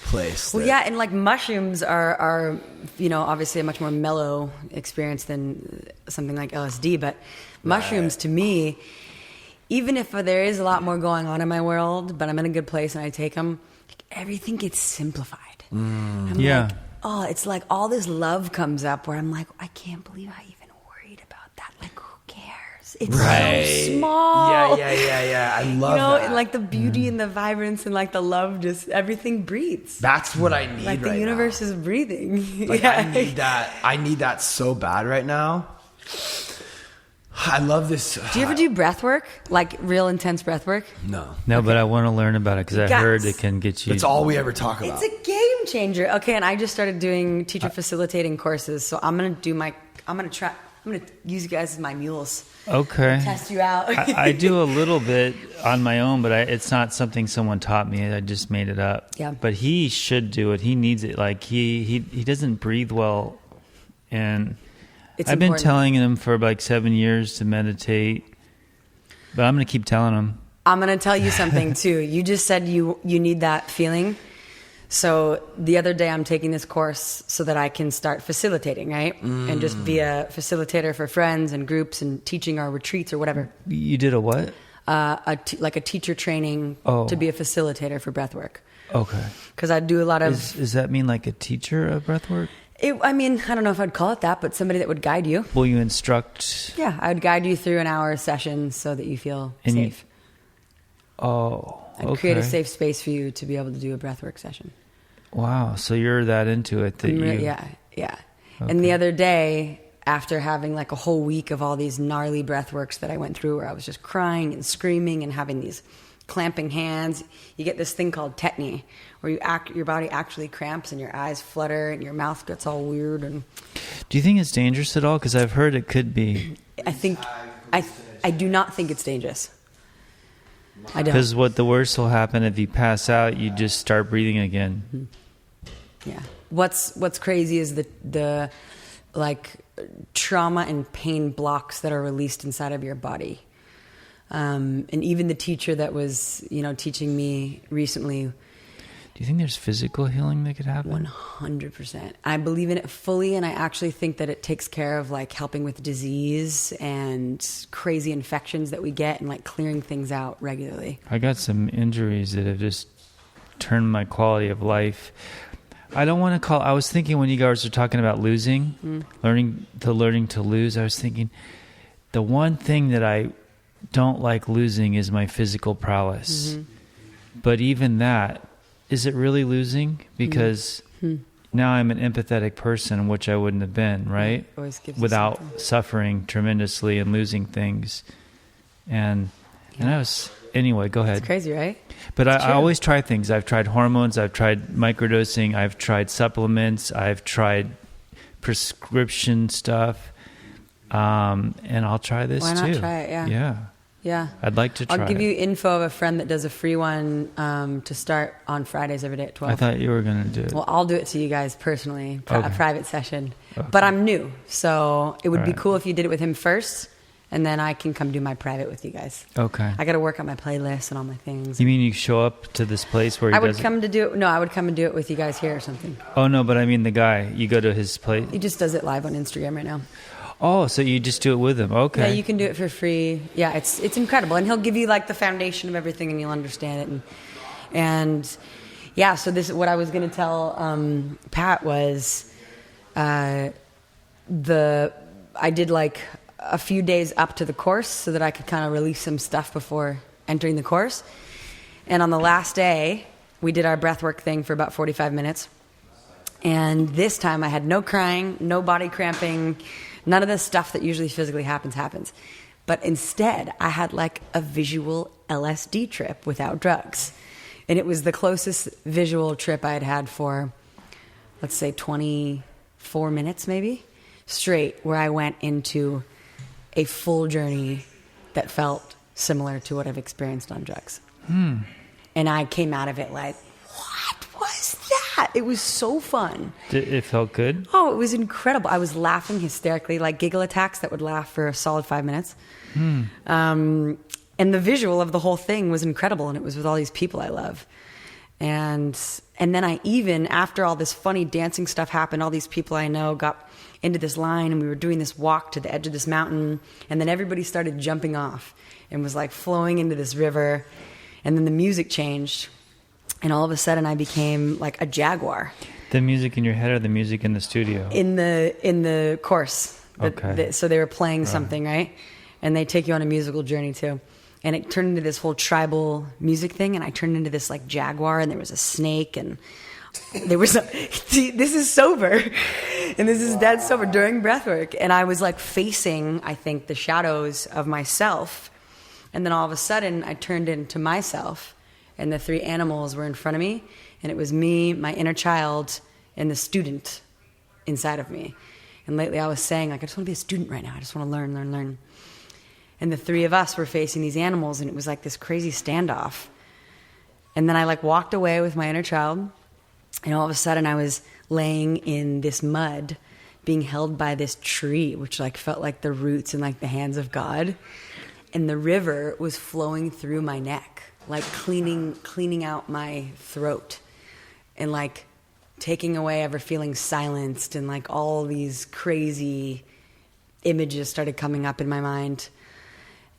place. Well, and like mushrooms are obviously a much more mellow experience than something like LSD, but mushrooms to me, even if there is a lot more going on in my world, but I'm in a good place and I take them, everything gets simplified. Like, it's like all this love comes up where I'm like, I can't believe I even worried about that It's so small. Yeah. I love that. And like the beauty and the vibrance and like the love, just everything breathes. That's what I need Like right the universe now. is breathing. Like, I need that. I need that so bad right now. I love this. Do you ever do breath work? Like real intense breath work? No. No, but I want to learn about it because I Guys, heard it can get you. That's all we ever talk about. It's a game changer. Okay, and I just started doing teacher facilitating courses, so I'm gonna use you guys as my mules. Okay. Test you out. I do a little bit on my own, but it's not something someone taught me. I just made it up. Yeah. But he should do it. He needs it. Like he doesn't breathe well, and It's I've been important. telling him for like 7 years to meditate, but I'm going to keep telling him. I'm going to tell you something too. You just said you need that feeling. So the other day I'm taking this course so that I can start facilitating, right? And just be a facilitator for friends and groups and teaching our retreats or whatever. You did a what? Like a teacher training to be a facilitator for breathwork. Okay. Because I do a lot of... Does that mean like a teacher of breathwork? I don't know if I'd call it that, but somebody that would guide you. Will you instruct? Yeah, I would guide you through an hour session so that you feel safe. I'd create a safe space for you to be able to do a breathwork session. Wow, so you're that into it that you... Yeah. And the other day, after having like a whole week of all these gnarly breathworks that I went through where I was just crying and screaming and having these clamping hands, you get this thing called tetany, where your body actually cramps and your eyes flutter and your mouth gets all weird. And do you think it's dangerous at all? Because I've heard it could be. I do not think it's dangerous. I don't. Because what the worst will happen if you pass out, you just start breathing again. Yeah. What's crazy is the like trauma and pain blocks that are released inside of your body. And even the teacher that was, teaching me recently. Do you think there's physical healing that could happen? 100%. I believe in it fully, and I actually think that it takes care of like helping with disease and crazy infections that we get and like clearing things out regularly. I got some injuries that have just turned my quality of life. I don't want to call... I was thinking when you guys were talking about losing, learning to lose, I was thinking the one thing that I don't like losing is my physical prowess. But even that, is it really losing? Because now I'm an empathetic person, which I wouldn't have been, right? Always gives you Without something. suffering tremendously and losing things. And I was... Anyway, go ahead. It's crazy, right? But I always try things. I've tried hormones. I've tried microdosing. I've tried supplements. I've tried prescription stuff. And I'll try this too. Why not try it? Yeah. I'd like to try it. I'll give you info of a friend that does a free one to start on Fridays every day at 12. I thought you were going to do it. Well, I'll do it to you guys personally, a Okay. private session. Okay. But I'm new, so it would be Alright. cool if you did it with him first, and then I can come do my private with you guys. Okay. I got to work on my playlist and all my things. You mean you show up to this place where he I would does come to do it. No, I would come and do it with you guys here or something. Oh, no, but I mean the guy. You go to his place. He just does it live on Instagram right now. Oh, so you just do it with him. Okay. Yeah, you can do it for free. Yeah, it's incredible, and he'll give you like the foundation of everything, and you'll understand it. And yeah, so this what I was going to tell Pat was I did like a few days up to the course so that I could kind of release some stuff before entering the course. And on the last day, we did our breathwork thing for about 45 minutes. And this time I had no crying, no body cramping, none of the stuff that usually physically happens. But instead, I had like a visual LSD trip without drugs. And it was the closest visual trip I had had for, let's say, 24 minutes maybe, straight, where I went into a full journey that felt similar to what I've experienced on drugs. And I came out of it like, what was that? It was so fun. It felt good? Oh, it was incredible. I was laughing hysterically, like giggle attacks that would laugh for a solid 5 minutes. And the visual of the whole thing was incredible, and it was with all these people I love. And then I even, after all this funny dancing stuff happened, all these people I know got into this line, and we were doing this walk to the edge of this mountain, and then everybody started jumping off and was like flowing into this river, and then the music changed, and all of a sudden I became like a jaguar. The music in your head or the music in the studio? In the course. Okay. So they were playing something, right? and they take you on a musical journey too. And it turned into this whole tribal music thing, and I turned into this like jaguar, and there was a snake, and there was see, this is sober, and this is dead sober during breathwork, and I was like facing, I think, the shadows of myself, and then all of a sudden I turned into myself, and the 3 animals were in front of me, and it was me, my inner child, and the student inside of me. And lately I was saying, like, I just want to be a student right now. I just want to learn. And the 3 of us were facing these animals, and it was like this crazy standoff. And then I like walked away with my inner child, and all of a sudden I was laying in this mud being held by this tree, which like felt like the roots and like the hands of God. And the river was flowing through my neck, like cleaning out my throat, and like taking away ever feeling silenced, and like all these crazy images started coming up in my mind.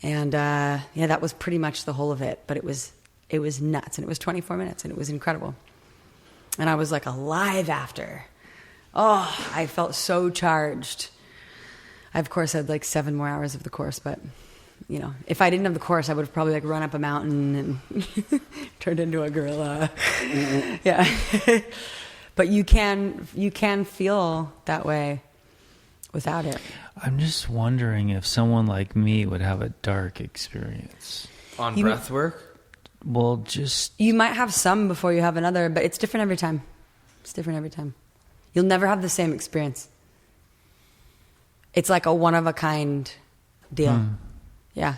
And yeah, that was pretty much the whole of it. But it was nuts, and it was 24 minutes, and it was incredible. And I was like alive after. Oh, I felt so charged. I of course had like 7 more hours of the course, but you know, if I didn't have the course, I would have probably like run up a mountain and turned into a gorilla. Yeah. But you can feel that way without it. I'm just wondering if someone like me would have a dark experience. On breath work? Well, just... You might have some before you have another, but it's different every time. It's different every time. You'll never have the same experience. It's like a one-of-a-kind deal. Yeah.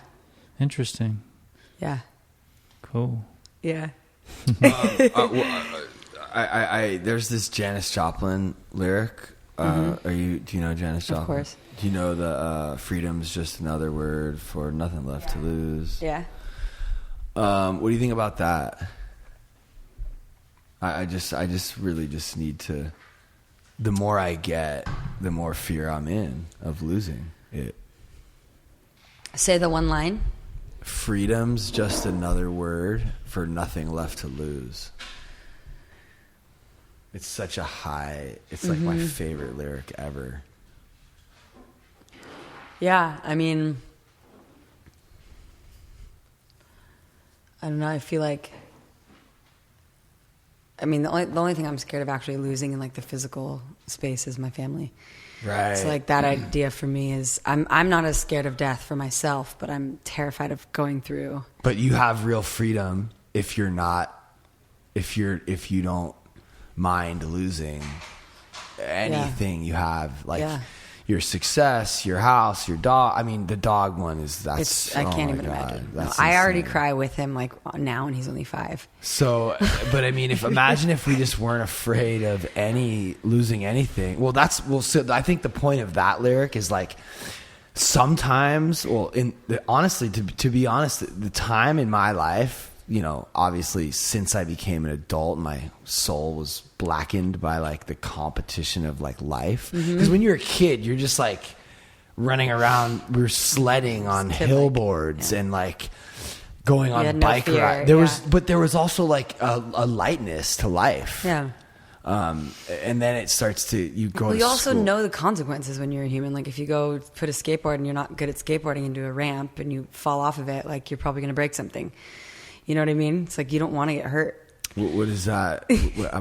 Interesting. Yeah. Cool. Yeah. There's this Janis Joplin lyric. Do you know Janis Joplin? Of course. Do you know the freedom's just another word for nothing left to lose? Yeah. What do you think about that? I just really just need to. The more I get, the more fear I'm in of losing it. Say the one line. Freedom's just another word for nothing left to lose. It's such a high. It's like my favorite lyric ever. Yeah, I mean, I don't know. I feel like, I mean, the only thing I'm scared of actually losing in like the physical space is my family. Right. So like that idea for me is, I'm not as scared of death for myself, but I'm terrified of going through. But you have real freedom if you don't mind losing anything you have, like your success, your house, your dog. I mean, the dog one is I can't even imagine. No, I already cry with him like now, and he's only 5. So, but I mean, imagine if we just weren't afraid of losing anything. Well, so I think the point of that lyric is like sometimes. Well, honestly, to be honest, the time in my life, you know, obviously since I became an adult, my soul was blackened by like the competition of like life. Because when you're a kid, you're just like running around. We were sledding on hillboards and like going on bike rides. There was also like a lightness to life. Yeah. And then it starts to, you go Well, to you also school. know the consequences when you're a human. Like if you go put a skateboard and you're not good at skateboarding into a ramp and you fall off of it, like you're probably going to break something. You know what I mean? It's like you don't want to get hurt. What is that?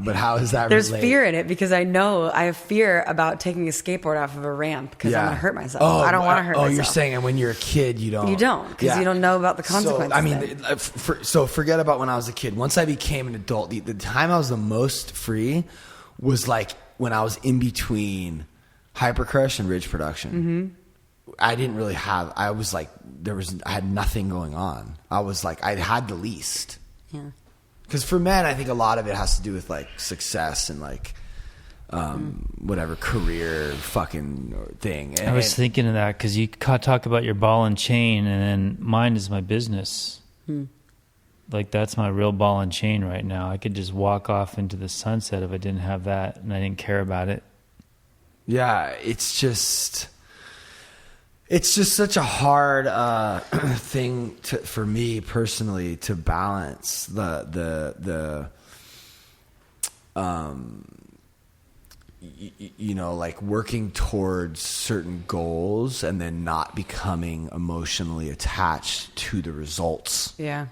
But how is that There's related? fear in it because I have fear about taking a skateboard off of a ramp because I'm going to hurt myself. I don't want to hurt myself. Oh, you're saying and when you're a kid, you don't. You don't because you don't know about the consequences. So, I mean, so forget about when I was a kid. Once I became an adult, the time I was the most free was like when I was in between Hypercrush and Ridge Production. I didn't really have. I was like, I had nothing going on. I was like, I had the least. Yeah. Because for men, I think a lot of it has to do with like success and like whatever career fucking thing. I was thinking of that because you talk about your ball and chain, and then mine is my business. Like that's my real ball and chain right now. I could just walk off into the sunset if I didn't have that and I didn't care about it. Yeah, it's just such a hard thing for me personally to balance you know, like working towards certain goals and then not becoming emotionally attached to the results. Yeah.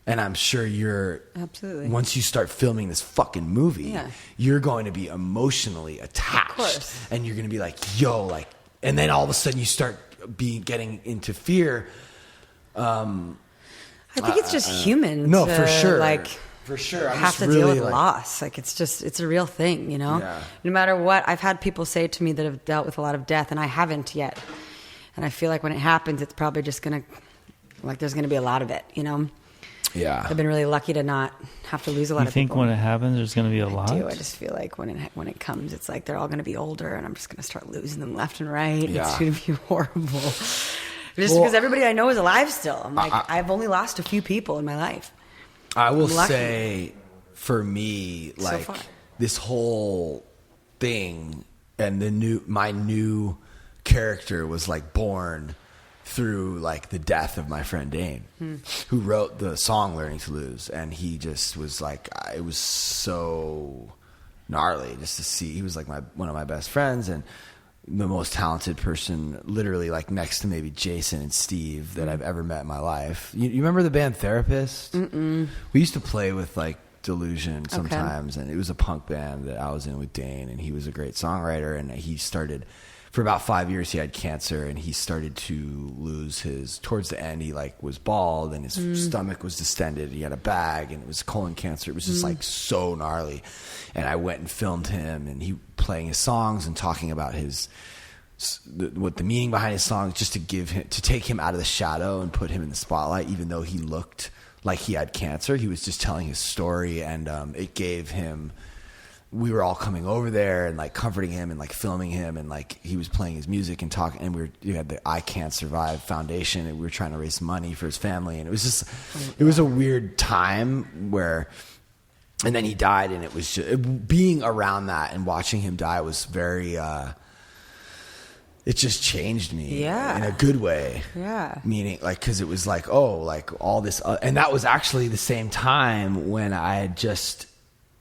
And I'm sure you're absolutely, once you start filming this fucking movie, yeah, you're going to be emotionally attached, and you're going to be like, yo, like, and then all of a sudden you start getting into fear. I think it's just human. No, to, for sure. Like, for sure. I have to really, deal with like, loss. Like, it's a real thing, you know? Yeah. No matter what, I've had people say to me that have dealt with a lot of death, and I haven't yet. And I feel like when it happens, it's probably just going to, like, there's going to be a lot of it, you know? Yeah. I've been really lucky to not have to lose a lot of people. You think when it happens, there's going to be a lot? I do. I just feel like when it comes, it's like they're all going to be older, and I'm just going to start losing them left and right. Yeah. It's going to be horrible. Just because everybody I know is alive still. I'm like, I've only lost a few people in my life. I will say, for me, like, so this whole thing and my new character was like born through like the death of my friend Dane, who wrote the song "Learning to Lose," and he just was like, it was so gnarly just to see. He was like one of my best friends and the most talented person, literally like next to maybe Jason and Steve, that I've ever met in my life. You remember the band Therapist? Mm-mm. We used to play with like Delusion sometimes, and it was a punk band that I was in with Dane, and he was a great songwriter, and he started, for about 5 years he had cancer, and he started to lose towards the end he like was bald, and his stomach was distended, he had a bag, and it was colon cancer. It was just like so gnarly. And I went and filmed him, and he playing his songs and talking about what the meaning behind his songs, just to take him out of the shadow and put him in the spotlight, even though he looked like he had cancer. He was just telling his story, and it gave him, we were all coming over there and like comforting him and like filming him, and like he was playing his music and talking, and we had the I Can't Survive Foundation, and we were trying to raise money for his family, and it was just, it was a weird time where, and then he died, and it was just, being around that and watching him die was very, it just changed me in a good way. Yeah. Meaning, like, because it was like, oh, like all this, and that was actually the same time when I had just,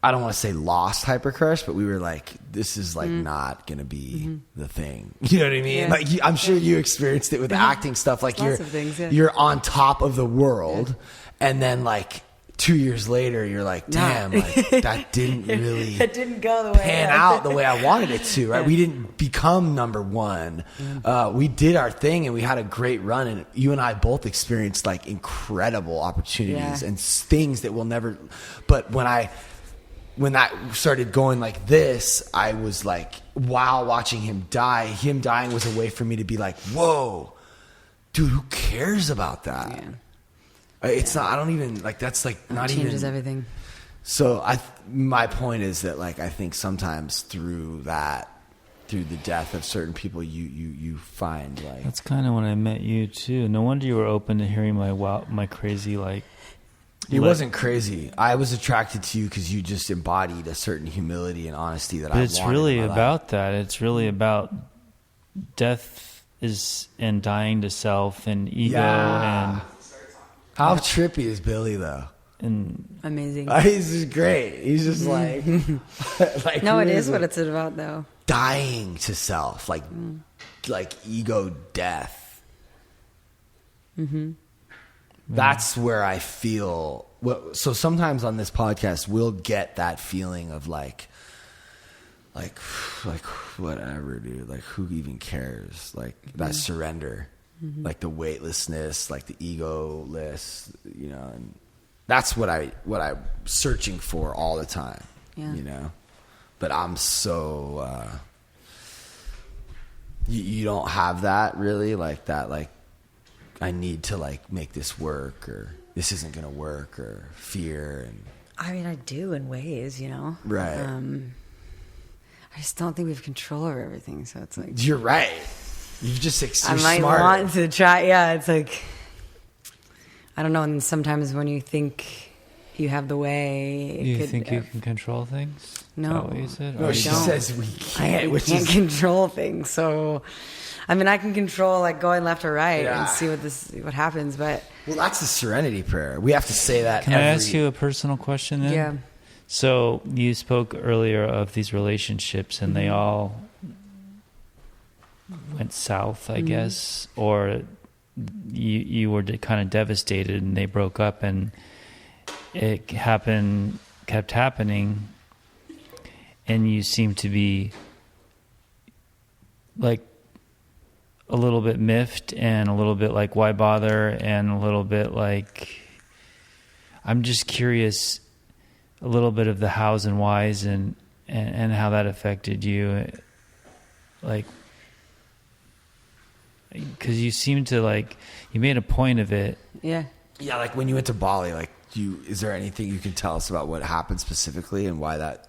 I don't want to say lost Hyper Crush, but we were like, this is like not going to be the thing. You know what I mean? Yeah. Like, I'm sure you experienced it with acting stuff. Like, you're on top of the world, and then like 2 years later, you're like, damn, like that didn't really it didn't go the way pan out the way I wanted it to, right? We didn't become number one. We did our thing, and we had a great run, and you and I both experienced like incredible opportunities and things that we'll never, but when that started going like this, I was like, wow, watching him dying was a way for me to be like, whoa, dude, who cares about that? Yeah. It's not, I don't even, like, that's like That not changes even everything. So my point is that, like, I think sometimes through the death of certain people, you find, like, that's kind of when I met you too. No wonder you were open to hearing my crazy, like, it wasn't crazy. I was attracted to you because you just embodied a certain humility and honesty that I wanted. It's really about that. It's really about death and dying to self and ego and. How trippy is Billy though? And amazing. He's just great. He's just like, like no, it is what it's about though. Dying to self, like ego death. Mm-hmm. That's where I feel. So sometimes on this podcast, we'll get that feeling of like whatever, dude. Like, who even cares? Like that surrender. Mm-hmm. Like the weightlessness, like the ego-less, you know, and that's what I'm searching for all the time, you know. But I'm so you don't have that really, like that, like I need to like make this work, or this isn't gonna work, or fear. And I mean, I do in ways, you know, right? I just don't think we have control over everything, so it's like you're right. You just I might want to try. Yeah, it's like I don't know. And sometimes when you think you have the way, you think you can control things? No, is that what you said? No, she says we can't. We can't control things. So, I mean, I can control like going left or right and see what happens. But well, that's the serenity prayer. We have to say that. Can I ask you a personal question then? Yeah. So you spoke earlier of these relationships, and they all went south, I guess, or you were kind of devastated, and they broke up, and it kept happening, and you seem to be like a little bit miffed, and a little bit like, why bother, and a little bit like, I'm just curious, a little bit of the hows and whys, and how that affected you, like, because you seem to, like, you made a point of it. Yeah. Yeah, like when you went to Bali, like, is there anything you can tell us about what happened specifically and why that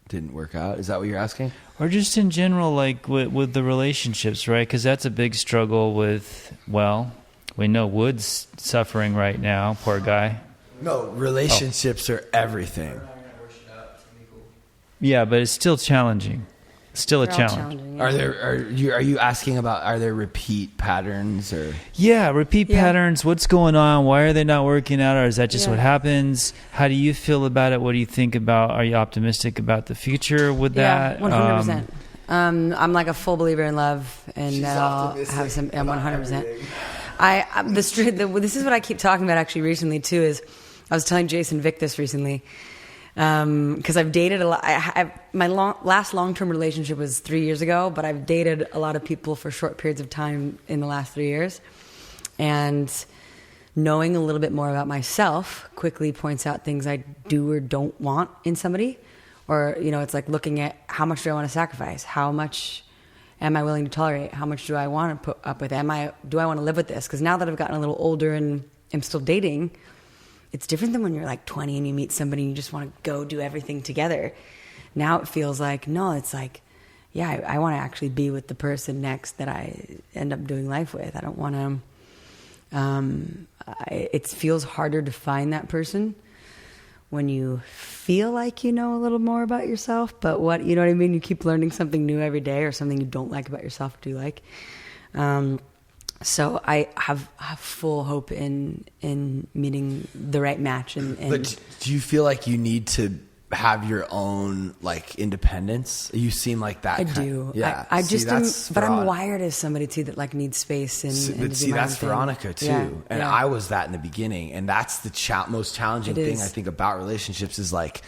didn't work out? Is that what you're asking? Or just in general, like with the relationships, right? Because that's a big struggle with, well, we know Wood's suffering right now, poor guy. No, relationships are everything. Yeah, but it's still challenging. Still a They're all challenge. challenging, yeah. Are you asking about, are there repeat patterns or? Yeah, repeat patterns. What's going on? Why are they not working out? Or is that just what happens? How do you feel about it? What do you think about? Are you optimistic about the future with that? 100%. I'm like a full believer in love, and that I'll have some. 100%. This is what I keep talking about actually recently too. Is I was telling Jason Vick this recently. Because I've dated a lot. My last long-term relationship was 3 years ago, but I've dated a lot of people for short periods of time in the last 3 years. And knowing a little bit more about myself quickly points out things I do or don't want in somebody. Or, it's like looking at how much do I want to sacrifice? How much am I willing to tolerate? How much do I want to put up with? Do I want to live with this? Because now that I've gotten a little older and am still dating, it's different than when you're like 20 and you meet somebody and you just want to go do everything together. Now it feels like, no, it's like, yeah, I want to actually be with the person next that I end up doing life with. I don't want to, it feels harder to find that person when you feel like you know a little more about yourself, but you know what I mean? You keep learning something new every day, or something you don't like about yourself, do you like? So I have full hope in meeting the right match. But do you feel like you need to have your own like independence? You seem like that. I do. Yeah. I just but I'm wired as somebody too that like needs space and to do my own thing. Veronica too. Yeah. And I was that in the beginning, and that's the most challenging thing I think about relationships is like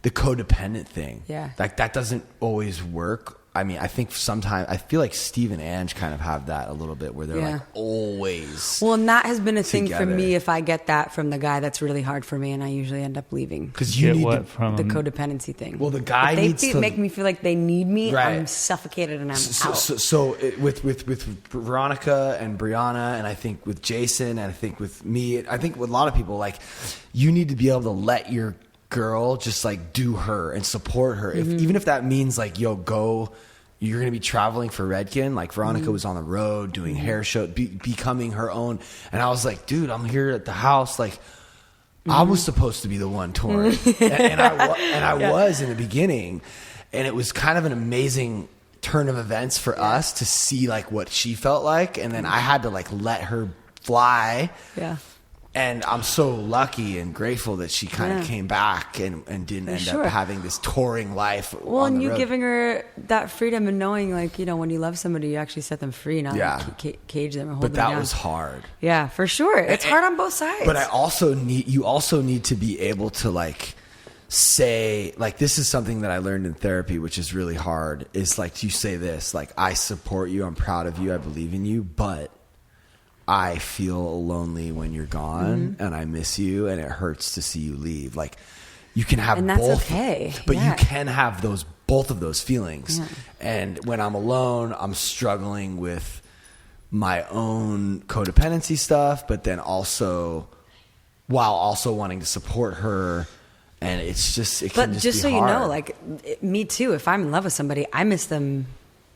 the codependent thing. Yeah. Like that doesn't always work. I mean, I think sometimes I feel like Steve and Ange kind of have that a little bit where they're like always. Well, and that has been a thing for me. If I get that from the guy, that's really hard for me, and I usually end up leaving. Because you need from the codependency thing. Well, the guy needs to make me feel like they need me. Right. I'm suffocated and I'm out. So with Veronica and Briana, and I think with Jason, and I think with me, I think with a lot of people, like you need to be able to let your girl just like do her and support her, even if that means like you're gonna be traveling for Redken. Like Veronica was on the road doing hair show, becoming her own, and I was like, dude, I'm here at the house. Like I was supposed to be the one touring, and I was in the beginning, and it was kind of an amazing turn of events for us to see like what she felt like, and then I had to like let her fly. Yeah. And I'm so lucky and grateful that she kind of came back and didn't end up having this touring life. Well, and you giving her that freedom and knowing, like, when you love somebody, you actually set them free, not cage them or hold them down. But that was hard. Yeah, for sure. It's hard on both sides. But you also need to be able to like say, like, this is something that I learned in therapy, which is really hard. Is like you say this, like, I support you, I'm proud of you, I believe in you, but I feel lonely when you're gone, and I miss you, and it hurts to see you leave. Like you can have both, okay. But you can have both of those feelings. Yeah. And when I'm alone, I'm struggling with my own codependency stuff, but then also while also wanting to support her. And it's just, it can just be hard. You know, like me too, if I'm in love with somebody, I miss them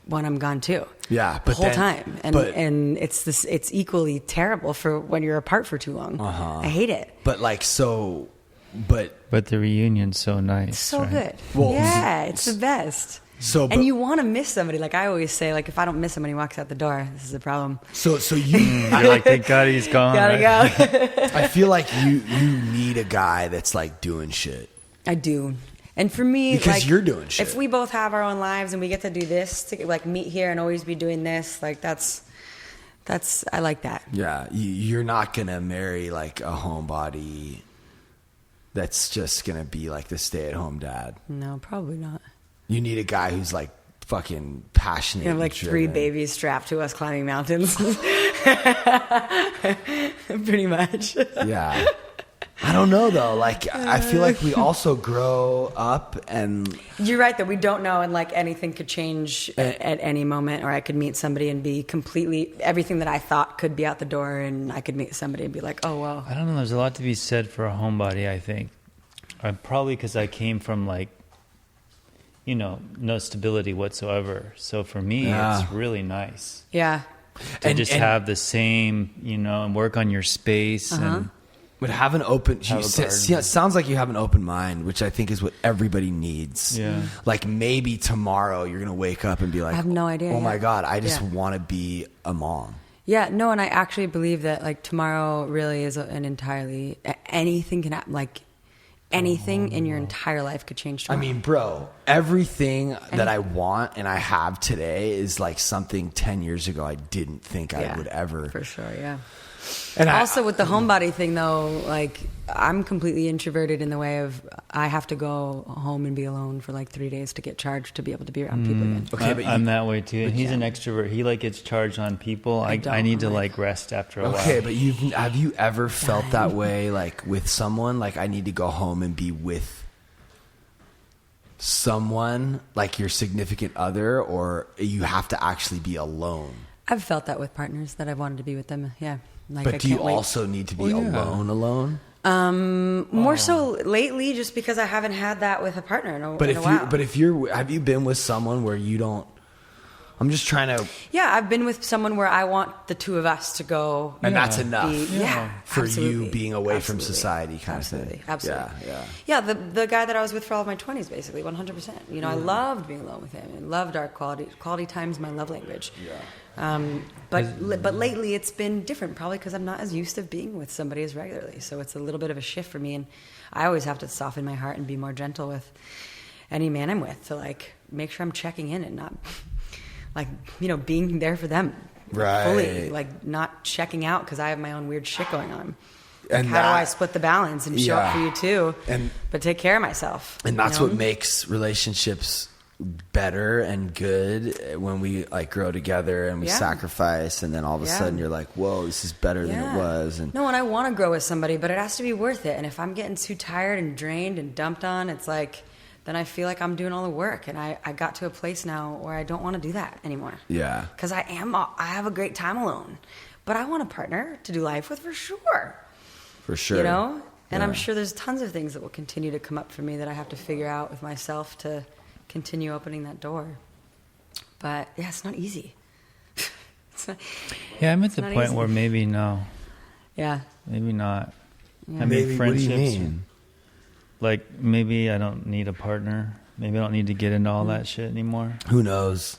when I'm gone too. Yeah, but the whole time, and it's equally terrible for when you're apart for too long. I hate it. But like but the reunion's so nice. It's so right? good. Well, yeah, it's the best. And you want to miss somebody. Like I always say, like if I don't miss somebody, walks out the door, this is a problem. So you're like, thank God he's gone. Gotta go. I feel like you need a guy that's like doing shit. I do. And for me, because you're doing shit. If we both have our own lives and we get to do this, to like meet here and always be doing this, like that's I like that. Yeah, you're not gonna marry like a homebody that's just gonna be like the stay-at-home dad. No, probably not. You need a guy who's like fucking passionate. You have like and 3 babies strapped to us climbing mountains. Pretty much. Yeah. I don't know though. Like I feel like we also grow up and you're right that we don't know, and like anything could change at any moment, or I could meet somebody and be completely everything that I thought could be out the door, and I could meet somebody and be like, oh well. I don't know. There's a lot to be said for a homebody. I think, probably because I came from like, no stability whatsoever. So for me, it's really nice. Yeah. To just have the same, and work on your space and. But have an open. It sounds like you have an open mind, which I think is what everybody needs. Yeah. Like maybe tomorrow you're gonna wake up and be like, I have no idea. Oh my god, I just want to be a mom. Yeah, no, and I actually believe that like tomorrow really is an entirely anything can happen. Like anything in your entire life could change tomorrow. I mean, bro, everything that I want and I have today is like something 10 years ago I didn't think I would ever. For sure, yeah. And also with the homebody thing though, like I'm completely introverted in the way of I have to go home and be alone for like 3 days to get charged to be able to be around people again. Okay, but I'm that way too. And he's an extrovert. He like gets charged on people. I need to like rest after a while. Okay, but have you ever felt that way like with someone? Like I need to go home and be with someone, like your significant other, or you have to actually be alone? I've felt that with partners that I've wanted to be with them. Yeah. Like, but I do you can't wait. also need to be alone? More so lately, just because I haven't had that with a partner in a while. Have you been with someone where you don't? I'm just trying to. Yeah, I've been with someone where I want the two of us to go, and that's enough. For absolutely. you being away from society, kind of thing. Absolutely, yeah. The guy that I was with for all of my 20s, basically, 100%. I loved being alone with him, and loved our quality time's my love language. Yeah. But lately it's been different, probably because I'm not as used to being with somebody as regularly. So it's a little bit of a shift for me, and I always have to soften my heart and be more gentle with any man I'm with to like make sure I'm checking in and not like being there for them fully, like not checking out because I have my own weird shit going on. Like, and how do I split the balance and show up for you too, but take care of myself? And that's what makes relationships better and good when we like grow together and we sacrifice, and then all of a sudden you're like, whoa, this is better than it was. And I want to grow with somebody, but it has to be worth it. And if I'm getting too tired and drained and dumped on, it's like then I feel like I'm doing all the work, and I got to a place now where I don't want to do that anymore. Yeah, because I have a great time alone, but I want a partner to do life with for sure. And I'm sure there's tons of things that will continue to come up for me that I have to figure out with myself to continue opening that door. But yeah, it's not easy. I'm at the point where maybe no. Yeah. Maybe not. Yeah. I mean, friendships. What do you mean? Like maybe I don't need a partner. Maybe I don't need to get into all that shit anymore. Who knows?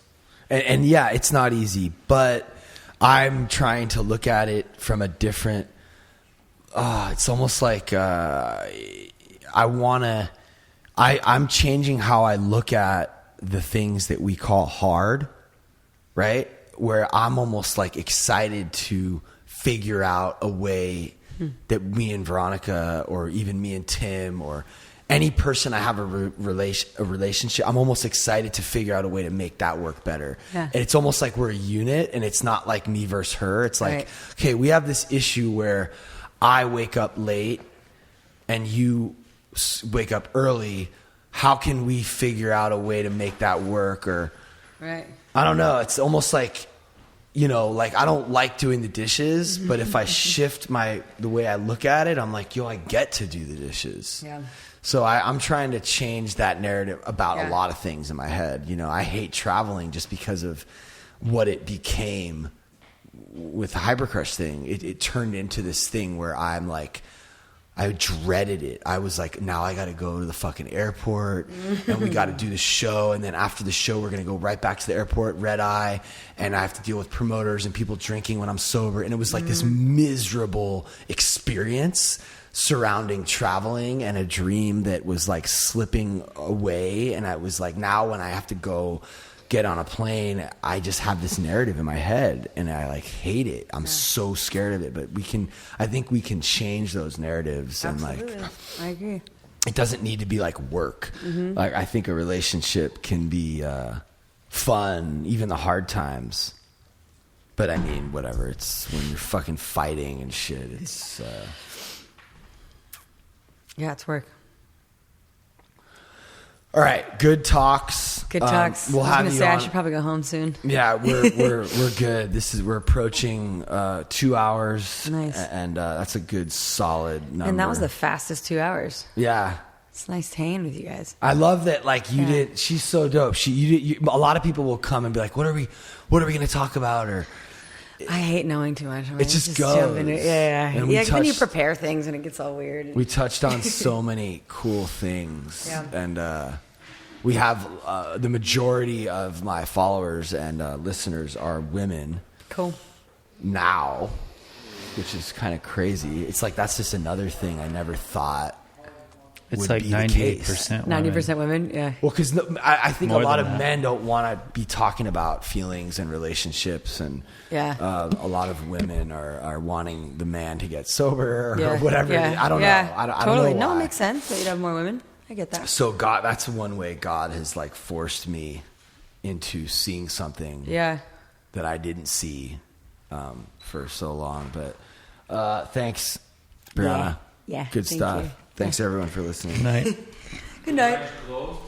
And yeah, it's not easy, but I'm trying to look at it from a different. It's almost like I'm changing how I look at the things that we call hard, right? Where I'm almost like excited to figure out a way that me and Veronica, or even me and Tim, or any person I have a relationship, I'm almost excited to figure out a way to make that work better. Yeah. And it's almost like we're a unit, and it's not like me versus her. It's like, okay, we have this issue where I wake up late and you wake up early. How can we figure out a way to make that work? Or I don't know. It's almost like, like I don't like doing the dishes, but if I shift the way I look at it, I'm like, I get to do the dishes. Yeah. So I'm trying to change that narrative about a lot of things in my head. I hate traveling just because of what it became with the Hypercrush thing. It turned into this thing where I'm like, I dreaded it. I was like, now I got to go to the fucking airport and we got to do the show. And then after the show, we're going to go right back to the airport, red eye. And I have to deal with promoters and people drinking when I'm sober. And it was like this miserable experience. surrounding traveling and a dream that was like slipping away. And I was like, now when I have to go get on a plane, I just have this narrative in my head and I like hate it. I'm so scared of it, but I think we can change those narratives. Absolutely. And like, I agree. it doesn't need to be like work. Like I think a relationship can be fun, even the hard times. But I mean, whatever. It's when you're fucking fighting and shit. It's yeah, it's work. all right. Good talks. Good talks. We'll I was have gonna you say on. I should probably go home soon. Yeah, we're good. We're approaching 2 hours. Nice. And that's a good solid number. And that was the fastest 2 hours. Yeah. It's nice hanging with you guys. I love that. Like you did. She's so dope. A lot of people will come and be like, "What are we going to talk about?" Or I hate knowing too much. it just jump goes. into it. Yeah. And we Then you touched- prepare things and it gets all weird. We touched on so many cool things. Yeah. And we have the majority of my followers and listeners are women Cool. now, which is kind of crazy. It's like that's just another thing I never thought It's would like be the 98%. 90% women. Yeah. Well, because I think More a lot than of that. men don't want to be talking about feelings and relationships, and Yeah. a lot of women are wanting the man to get sober or Yeah. whatever. Yeah. I don't know. I don't Totally. know No, why. it makes sense that you'd have more women. I get that. So God, that's one way God has like forced me into seeing something Yeah. that I didn't see for so long. But thanks, Briana. Yeah. Good Thank stuff. you. Thanks everyone for listening. Night. Good night. Closed.